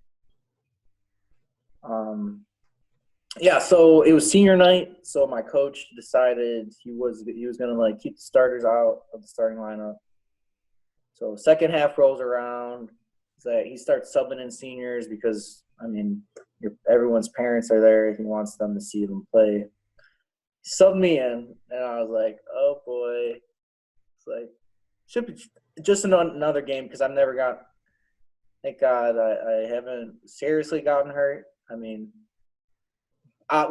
So it was senior night. So my coach decided he was going to keep the starters out of the starting lineup. So second half rolls around. He starts subbing in seniors because everyone's parents are there. He wants them to see them play. He subbed me in, and I was like, oh boy. It's should be just another game because I've never got. Thank God I haven't seriously gotten hurt.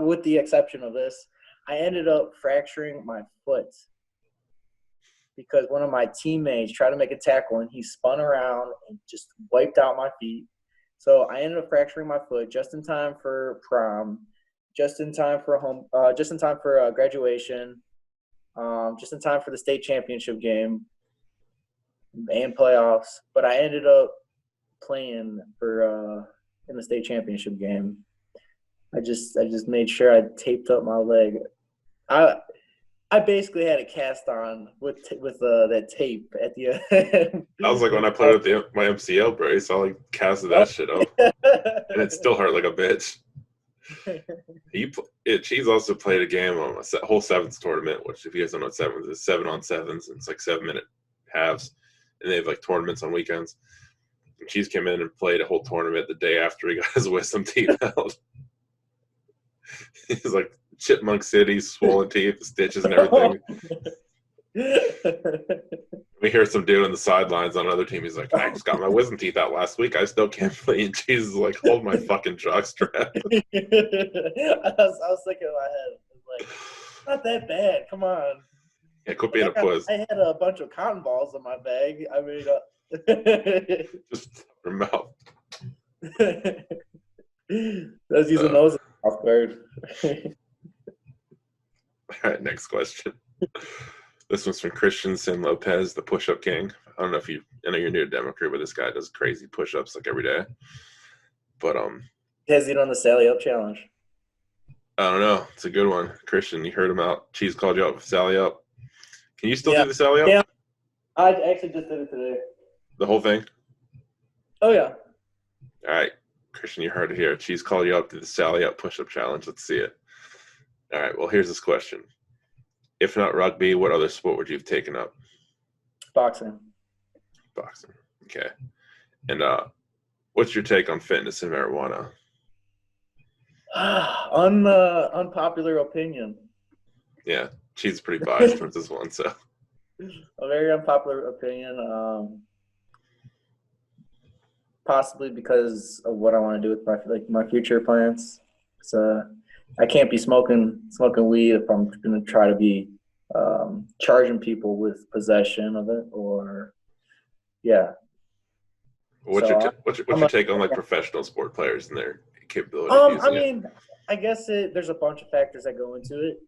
With the exception of this, I ended up fracturing my foot because one of my teammates tried to make a tackle and he spun around and just wiped out my feet. So I ended up fracturing my foot just in time for prom, just in time for graduation, just in time for the state championship game and playoffs. But I ended up playing in the state championship game. I just made sure I taped up my leg. I basically had a cast on with that tape at the end. That was like when I played with my MCL brace. I casted that shit up, and it still hurt like a bitch. Cheese also played a game on a whole sevens tournament, which if you guys don't know what sevens is, 7-on-7s. It's 7-minute halves. and they have like tournaments on weekends. And Cheese came in and played a whole tournament the day after he got his wisdom teeth out. He's like Chipmunk City, swollen teeth, stitches and everything. We hear some dude on the sidelines on another team. He's like, I just got my wisdom teeth out last week. I still can't play. And Jesus is like, hold my fucking jockstrap. I was thinking in my head, like, not that bad. Come on. Yeah, quit being a puss. I had a bunch of cotton balls in my bag. I mean, just your mouth. I was using those off guard. All right, next question. This one's from Christian Sin Lopez, the push-up king. I don't know if I know you're new to Demo Crew, but this guy does crazy push-ups like every day. But has he done the Sally Up challenge? I don't know. It's a good one. Christian, you heard him out. Cheese called you out with Sally Up. Can you still do the Sally Up? Yeah. I actually just did it today. The whole thing? Oh, yeah. All right. Christian, you heard it here. Cheese called you up to the Sally Up push-up challenge. Let's see it. All right. Well, here's this question. If not rugby, what other sport would you have taken up? Boxing. Boxing. Okay. And what's your take on fitness and marijuana? Unpopular opinion. Yeah. She's pretty biased towards this one, so. A very unpopular opinion. Possibly because of what I want to do with my future plans. So I can't be smoking weed if I'm going to try to be charging people with possession of it, or yeah. What's your take on like professional sport players and their capability of using I mean, I guess there's a bunch of factors that go into it.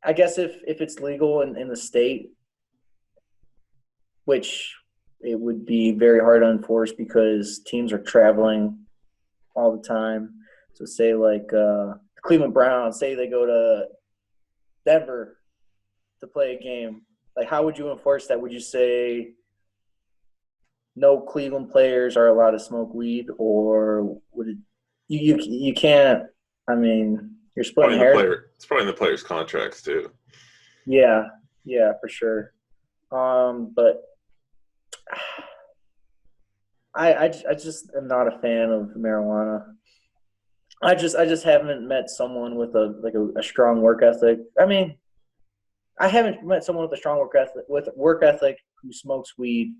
I guess if it's legal in the state, which it would be very hard to enforce because teams are traveling all the time. So say like Cleveland Browns, say they go to Denver to play a game. Like, how would you enforce that? Would you say no Cleveland players are allowed to smoke weed, or would it, you can't? I mean, you're splitting hairs. It's probably in the players' contracts too. Yeah, for sure. But I just am not a fan of marijuana. I just haven't met someone with a strong work ethic. I mean, I haven't met someone with a strong work ethic who smokes weed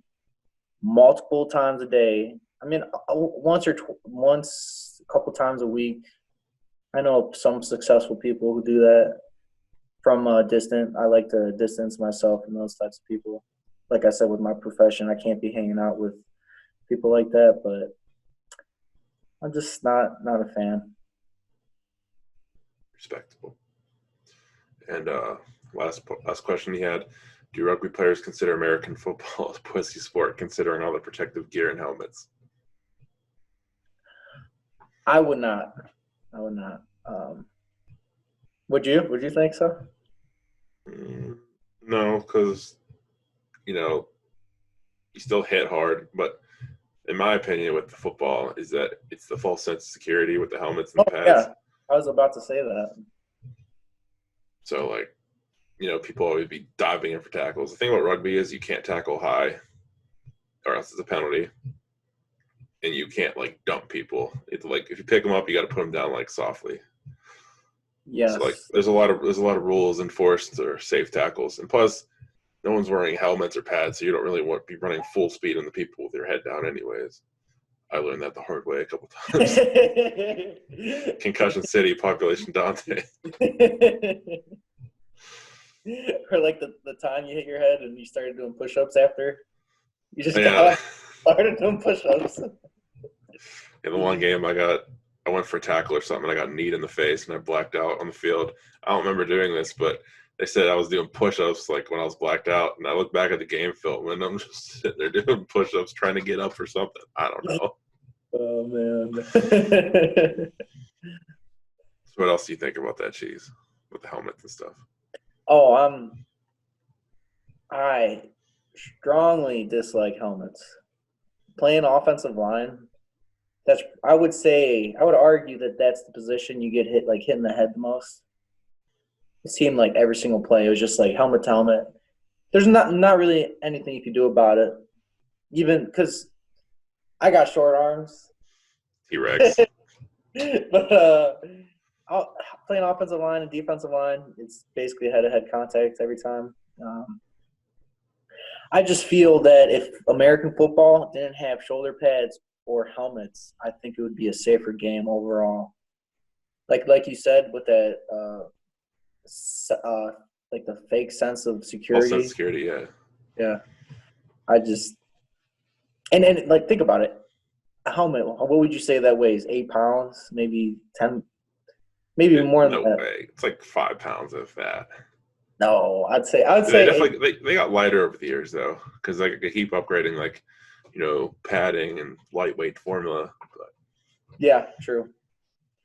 multiple times a day. I mean, once, a couple times a week. I know some successful people who do that from a distance. I like to distance myself from those types of people. Like I said, with my profession, I can't be hanging out with people like that, but I'm just not a fan. Respectable. And last question he had: do rugby players consider American football a pussy sport, considering all the protective gear and helmets? I would not. Would you? Would you think so? No, because you still hit hard, but in my opinion, with the football, is that it's the false sense of security with the helmets and the pads. Yeah, I was about to say that. So, like, people always be diving in for tackles. The thing about rugby is you can't tackle high, or else it's a penalty, and you can't like dump people. It's like if you pick them up, you got to put them down like softly. Yes. So, like, there's a lot of rules enforced or safe tackles, and plus, no one's wearing helmets or pads, so you don't really want to be running full speed on the people with your head down, anyways. I learned that the hard way a couple times. Concussion City, population Dante. Or like the time you hit your head and you started doing push-ups after. You just started doing push-ups. In the one game, I went for a tackle or something, and I got kneed in the face, and I blacked out on the field. I don't remember doing this, but they said I was doing push-ups like when I was blacked out, and I look back at the game film, and I'm just sitting there doing push-ups, trying to get up for something. I don't know. Oh, man. So what else do you think about that, Cheese, with the helmets and stuff? Oh, I strongly dislike helmets. Playing offensive line, I would argue that that's the position you get hit in the head the most. It seemed like every single play, it was just like helmet to helmet. there's not really anything you can do about it. Even because I got short arms, T-Rex. but playing offensive line and defensive line, it's basically head-to-head contact every time. I just feel that if American football didn't have shoulder pads or helmets, I think it would be a safer game overall. Like you said, with that, like the fake sense of security. False sense of security, yeah. Yeah, I just and like think about it. A helmet. What would you say that weighs? 8 pounds, maybe 10, maybe more than No that. way. It's like 5 pounds of that. No, I'd say They definitely they got lighter over the years though, because like they keep upgrading like padding and lightweight formula. But yeah, true.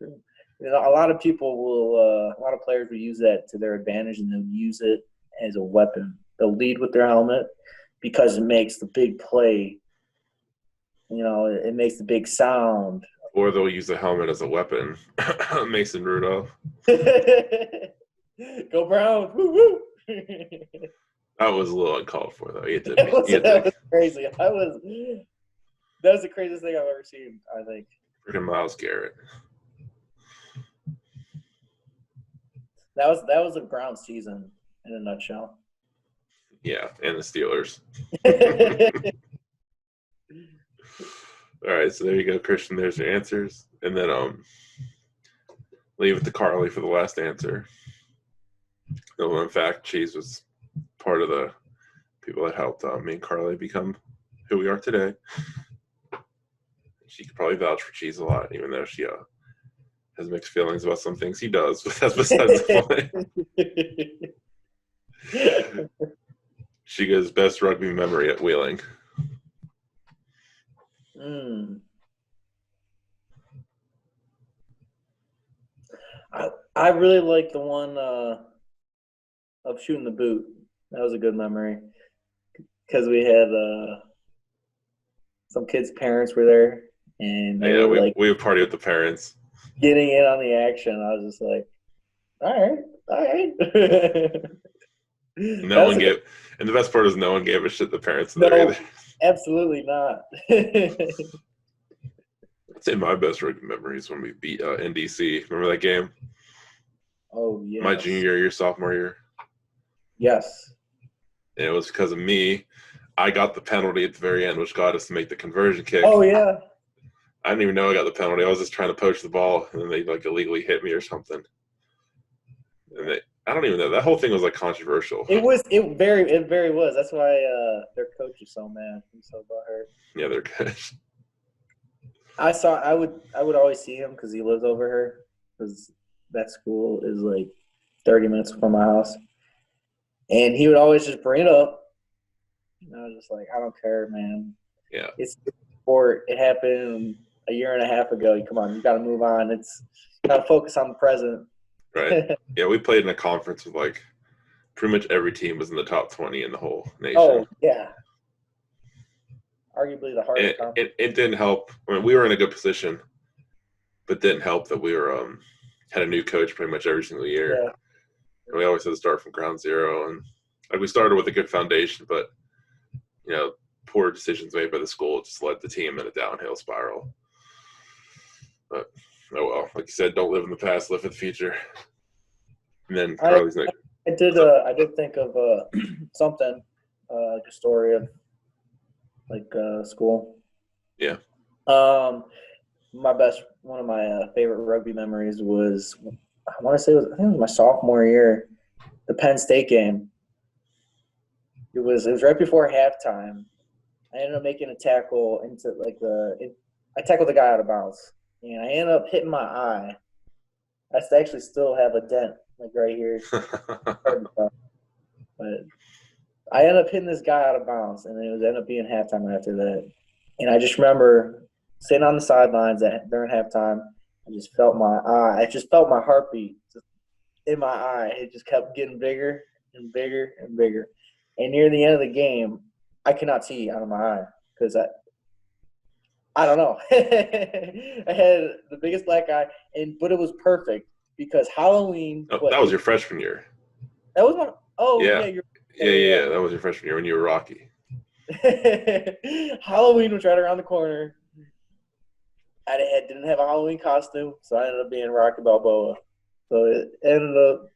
You know, a lot of people will, a lot of players will use that to their advantage, and they'll use it as a weapon. They'll lead with their helmet because it makes the big play. You know, it makes the big sound. or they'll use the helmet as a weapon. Mason Rudolph. Go Browns! Woo woo! That was a little uncalled for though. That was crazy. That was the craziest thing I've ever seen, I think. Freaking Myles Garrett. That was the Browns season in a nutshell. Yeah, and the Steelers. All right, so there you go, Christian. There's your answers. And then leave it to Carly for the last answer. No, in fact, Cheese was part of the people that helped me and Carly become who we are today. She could probably vouch for Cheese a lot, even though she has mixed feelings about some things he does, but that's besides the point. She goes, best rugby memory at Wheeling. I really like the one of shooting the boot. That was a good memory because we had some kids' parents were there, and they were we would party with the parents, getting in on the action. I was just like, all right. And the best part is no one gave a shit the parents no, there either. Absolutely not. I'd say my best rugby memory is when we beat NDC. Remember that game? Oh, yeah. My junior year, your sophomore year? Yes. And it was because of me. I got the penalty at the very end, which got us to make the conversion kick. Oh, yeah. I didn't even know I got the penalty. I was just trying to poach the ball, and then they like illegally hit me or something. And I don't even know. That whole thing was like controversial. It very was. That's why their coach is so mad. He's so butthurt. Yeah, they're good. I would always see him because he lives over here, because that school is like 30 minutes from my house, and he would always just bring it up. And I was just like, I don't care, man. Yeah, it's sport. It happened a year and a half ago. Come on, you got to move on. It's got to focus on the present. Right. Yeah, we played in a conference with like pretty much every team was in the top 20 in the whole nation. Oh yeah. Arguably the hardest. It didn't help. I mean, we were in a good position, but didn't help that we were had a new coach pretty much every single year. Yeah. And we always had to start from ground zero, and like we started with a good foundation, but poor decisions made by the school just led the team in a downhill spiral. But oh well, like you said, don't live in the past, live for the future. And then Carly's next. I did think of something, like a story of like school. Yeah. One of my favorite rugby memories was, I want to say I think it was my sophomore year, the Penn State game. It was right before halftime. I ended up making a tackle into I tackled the guy out of bounds, and I ended up hitting my eye. I actually still have a dent like right here. But I ended up hitting this guy out of bounds, and it ended up being halftime after that. And I just remember sitting on the sidelines during halftime. I just felt my eye. I just felt my heartbeat in my eye. It just kept getting bigger and bigger and bigger. And near the end of the game, I could not see out of my eye because I don't know. I had the biggest black eye, but it was perfect because Halloween. Oh, that was your freshman year. That was my. Oh yeah. yeah, Yeah. That was your freshman year when you were Rocky. Halloween was right around the corner. Didn't have a Halloween costume, so I ended up being Rocky Balboa. So it ended up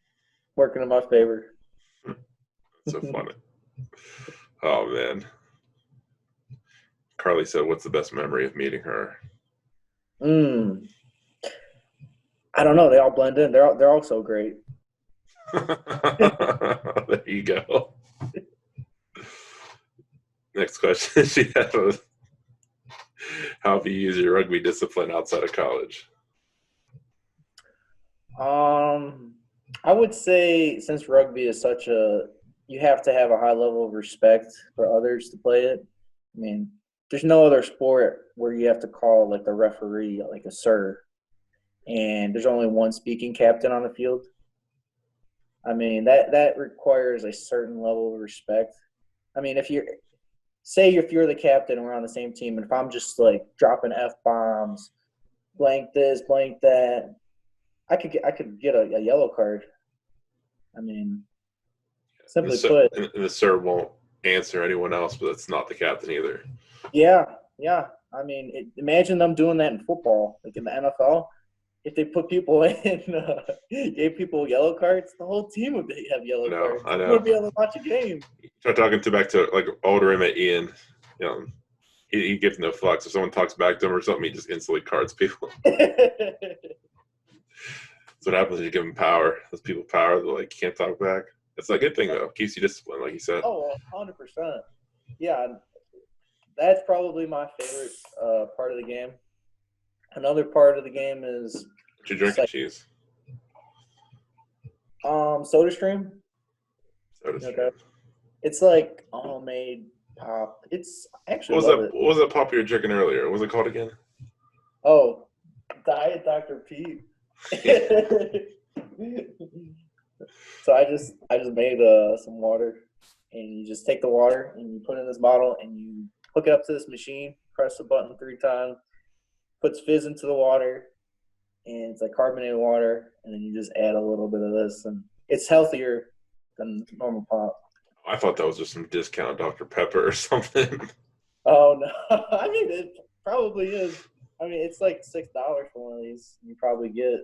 working in my favor. That's so funny. Oh man. Carly said, "What's the best memory of meeting her?" I don't know. They all blend in. They're all so great. There you go. Next question she had was, "How have you used your rugby discipline outside of college?" I would say since rugby is you have to have a high level of respect for others to play it. I mean, there's no other sport where you have to call like the referee like a sir, and there's only one speaking captain on the field. I mean, that requires a certain level of respect. I mean, if you're the captain and we're on the same team, and if I'm just like dropping F bombs, blank this, blank that, I could get a yellow card. I mean, simply put. And the sir won't answer anyone else, but that's not the captain either. Yeah. I mean, imagine them doing that in football, like in the NFL. If they put people in, gave people yellow cards, the whole team would have yellow cards. I know. You wouldn't be able to watch a game. Start talking back to like older roommate Ian. You know, he gives no fucks. If someone talks back to him or something, he just instantly cards people. That's what happens when you give them power. Those people power, they're like, can't talk back. That's a good thing, though. Keeps you disciplined, like you said. Oh, 100%. Yeah, that's probably my favorite part of the game. Another part of the game is What you drinking, cheese? Soda Stream. Okay. It's like homemade pop. It's actually what was that pop you were drinking earlier? What was it called again? Oh, Diet Dr. Pete. So I just made some water, and you just take the water and you put it in this bottle and you hook it up to this machine, press the button 3 times, puts fizz into the water, and it's like carbonated water, and then you just add a little bit of this, and it's healthier than normal pop. I thought that was just some discount Dr. Pepper or something. Oh no! I mean, it probably is. I mean, it's like $6 for one of these. You probably get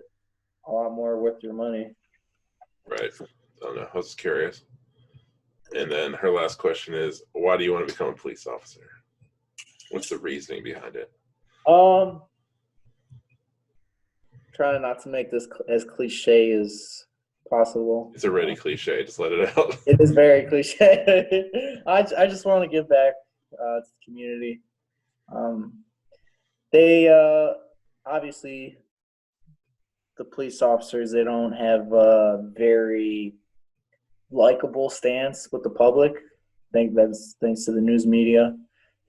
a lot more with your money. Right. I don't know. I was just curious. And then her last question is, why do you want to become a police officer? What's the reasoning behind it? Trying not to make this as cliche as possible. It's already cliche. Just let it out. It is very cliche. I just want to give back to the community. They obviously, the police officers, they don't have a very likable stance with the public. I think that's thanks to the news media.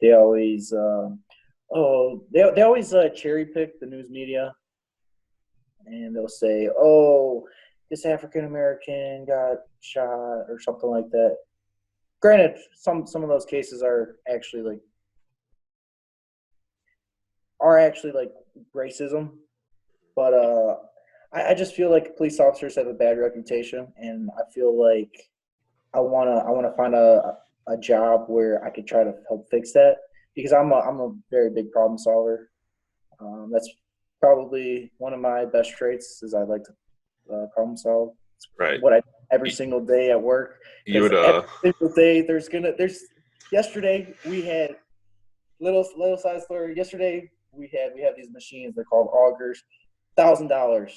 They always they always cherry pick the news media, and they'll say, "Oh, this African American got shot" or something like that. Granted, some of those cases are actually like racism, but I just feel like police officers have a bad reputation, and I feel like I wanna find a job where I could try to help fix that, because I'm a very big problem solver. That's probably one of my best traits, is I like to problem solve. Right. What I do every single day at work. You would every single day there's yesterday we had little side story. Yesterday we have these machines. They're called augers. $1,000,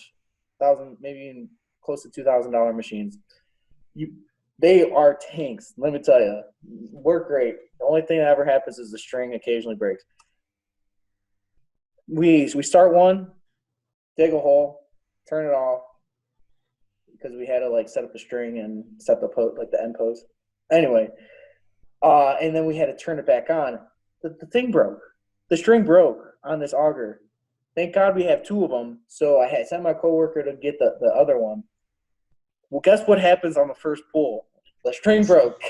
maybe even close to $2,000 machines. They are tanks. Let me tell you, work great. The only thing that ever happens is the string occasionally breaks. We start one, dig a hole, turn it off, because we had to like set up the string and set the end post. Anyway, and then we had to turn it back on. The thing broke. The string broke on this auger. Thank God we have 2 of them. So I had sent my coworker to get the other one. Well, guess what happens on the first pull? The string broke.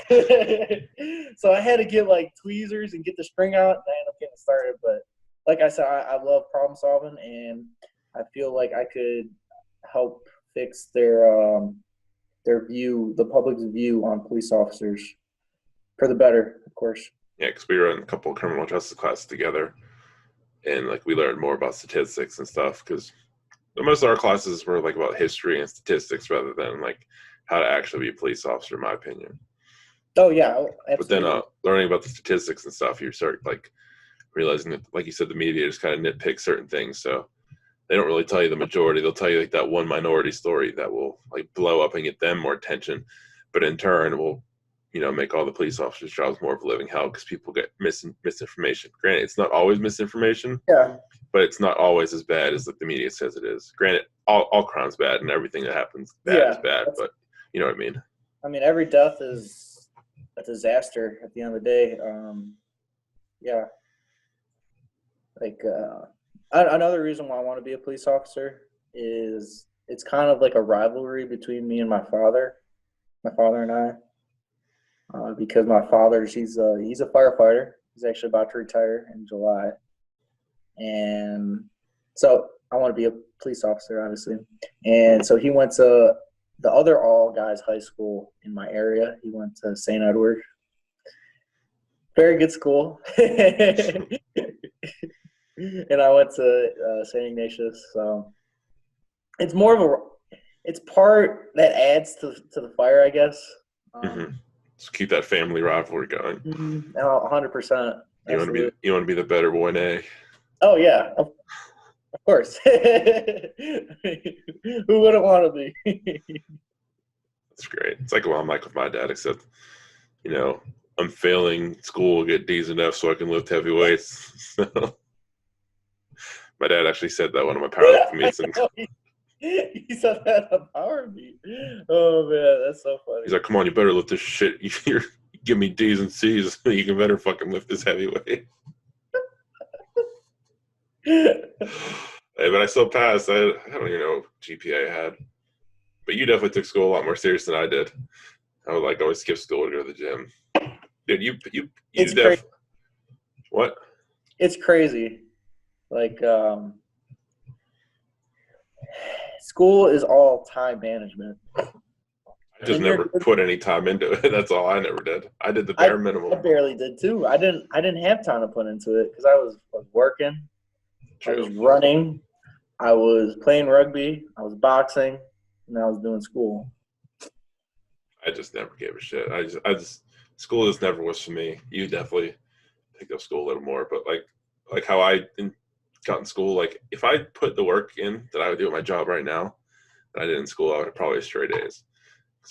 So I had to get like tweezers and get the string out, and I ended up getting started. But like I said, I love problem solving, and I feel like I could help fix their their view, the public's view on police officers, for the better, of course. Yeah, because we were in a couple of criminal justice classes together, and like we learned more about statistics and stuff. Because most of our classes were like about history and statistics rather than like how to actually be a police officer, in my opinion. Oh yeah, absolutely. But then learning about the statistics and stuff, you start like realizing that, like you said, the media just kind of nitpicks certain things. So they don't really tell you the majority. They'll tell you like that one minority story that will like blow up and get them more attention, but in turn will, make all the police officers' jobs more of a living hell because people get misinformation. Granted, it's not always misinformation. Yeah. But it's not always as bad as like the media says it is. Granted, all crime's bad and everything that happens bad is bad, but you know what I mean? I mean, every death is a disaster at the end of the day. Yeah. Like, another reason why I want to be a police officer is it's kind of like a rivalry between me and my father and I, because my father, he's a firefighter. He's actually about to retire in July. And so I want to be a police officer, obviously. And so he went to the other all-guys high school in my area. He went to St. Edward. Very good school. And I went to St. Ignatius. So it's more of it's part that adds to the fire, I guess. Just keep that family rivalry going. 100%. You want to be the better Woisnet. Oh yeah, of course. Who wouldn't want to be? That's great. It's like I'm like with my dad, except I'm failing school, get D's and F's so I can lift heavy weights. So, my dad actually said that one of my powerlifting meets. He said that on power meet. Oh man, that's so funny. He's like, "Come on, you better lift this shit. You give me D's and C's. You can better fucking lift this heavy weight." Hey, but I still passed. I don't even know what GPA I had. But you definitely took school a lot more serious than I did. I would always skip school to go to the gym. Dude, you it's crazy. What? It's crazy. Like, school is all time management. I just never put any time into it. That's all I never did. I did the bare minimum. I barely did too. I didn't have time to put into it because I was working. True. I was running. I was playing rugby. I was boxing, and I was doing school. I just never gave a shit. I just school just never was for me. You definitely picked up school a little more, but like how I got in school, like if I put the work in that I would do at my job right now that I did in school, I would have probably straight A's.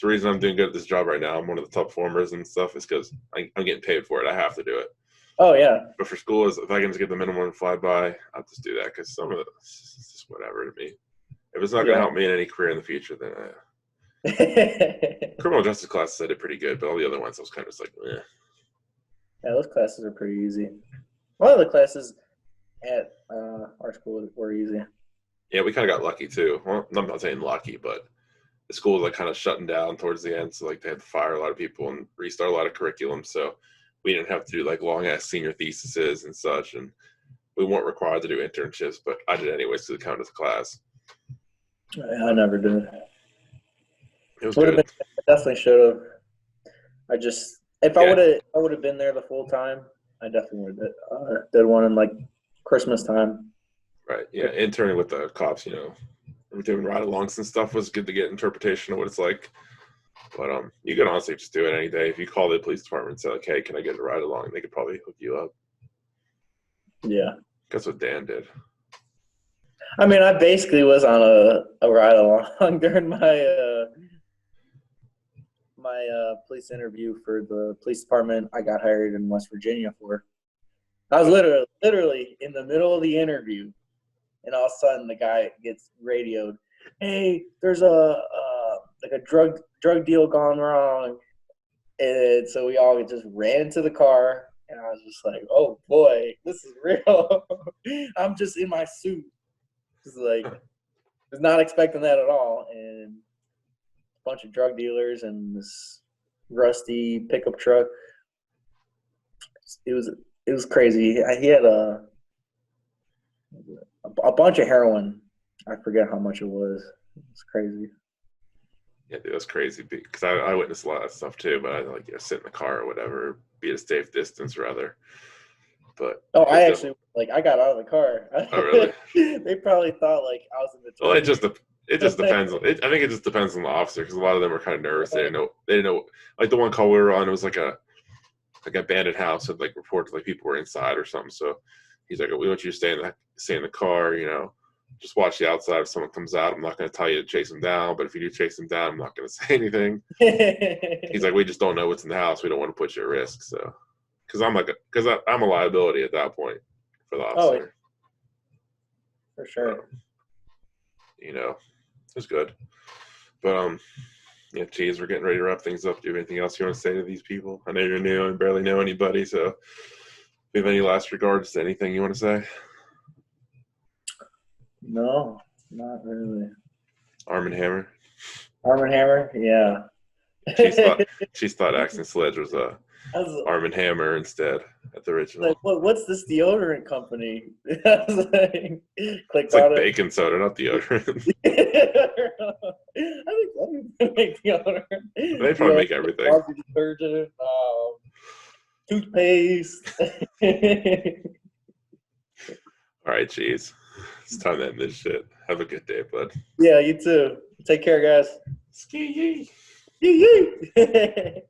The reason I'm doing good at this job right now, I'm one of the top performers and stuff, is because I'm getting paid for it. I have to do it. Oh yeah. But for school, if I can just get the minimum and fly by, I'll just do that because some of it is just whatever to me. If it's not going to help me in any career in the future, then criminal justice classes I did pretty good, but all the other ones I was kind of just like, eh. Yeah, those classes are pretty easy. A lot of the classes at our school were easy. Yeah, we kind of got lucky too. Well, I'm not saying lucky, but the school was like kind of shutting down towards the end, so like they had to fire a lot of people and restart a lot of curriculum. So we didn't have to do like long ass senior theses and such, and we weren't required to do internships, but I did anyways to count as a class. I never did. It was good. I definitely should have. If I would have been there the full time, I definitely would have did one in like Christmas time. Right. Yeah. Interning with the cops, we're doing ride-alongs and stuff was good to get interpretation of what it's like. But you could honestly just do it any day. If you call the police department and say, like, hey, can I get a ride-along? They could probably hook you up. Yeah. That's what Dan did. I mean, I basically was on a ride-along during my police interview for the police department I got hired in West Virginia for. I was literally in the middle of the interview, and all of a sudden the guy gets radioed, "Hey, there's a drug deal gone wrong," and so we all just ran to the car, and I was just like, "Oh boy, this is real." I'm just in my suit, just like was not expecting that at all, and a bunch of drug dealers and this rusty pickup truck. It was crazy. He had a bunch of heroin. I forget how much it was. It's crazy. Yeah, dude, that's crazy because I witnessed a lot of that stuff too. But I like sit in the car or whatever, be at a safe distance rather. But Oh, it's I definitely. actually I got out of the car. Oh, really? They probably thought like I was in the Well, torture. it just depends. I think it just depends on the officer because a lot of them are kind of nervous. They didn't know. Like the one call we were on, it was like a abandoned house and like reported like people were inside or something. So he's like, we want you to stay in the car. Just watch the outside. If someone comes out, I'm not going to tell you to chase them down. But if you do chase them down, I'm not going to say anything. He's like, we just don't know what's in the house. We don't want to put you at risk. So because I'm a liability at that point for the Oh, officer. for sure. It's good. But yeah, geez, we're getting ready to wrap things up. Do you have anything else you want to say to these people? I know you're new and barely know anybody, so do you have any last regards to anything you want to say? No, not really. Arm and Hammer. Arm and Hammer, yeah. She's thought Axe Sledge was Arm and Hammer instead at the original. Like, what's this deodorant company? I was like, it's like baking soda, not deodorant. I think they make deodorant. They probably make everything. Laundry detergent, toothpaste. All right, geez. It's time to end this shit. Have a good day, bud. Yeah, you too. Take care, guys. Ski yee. Yee yee.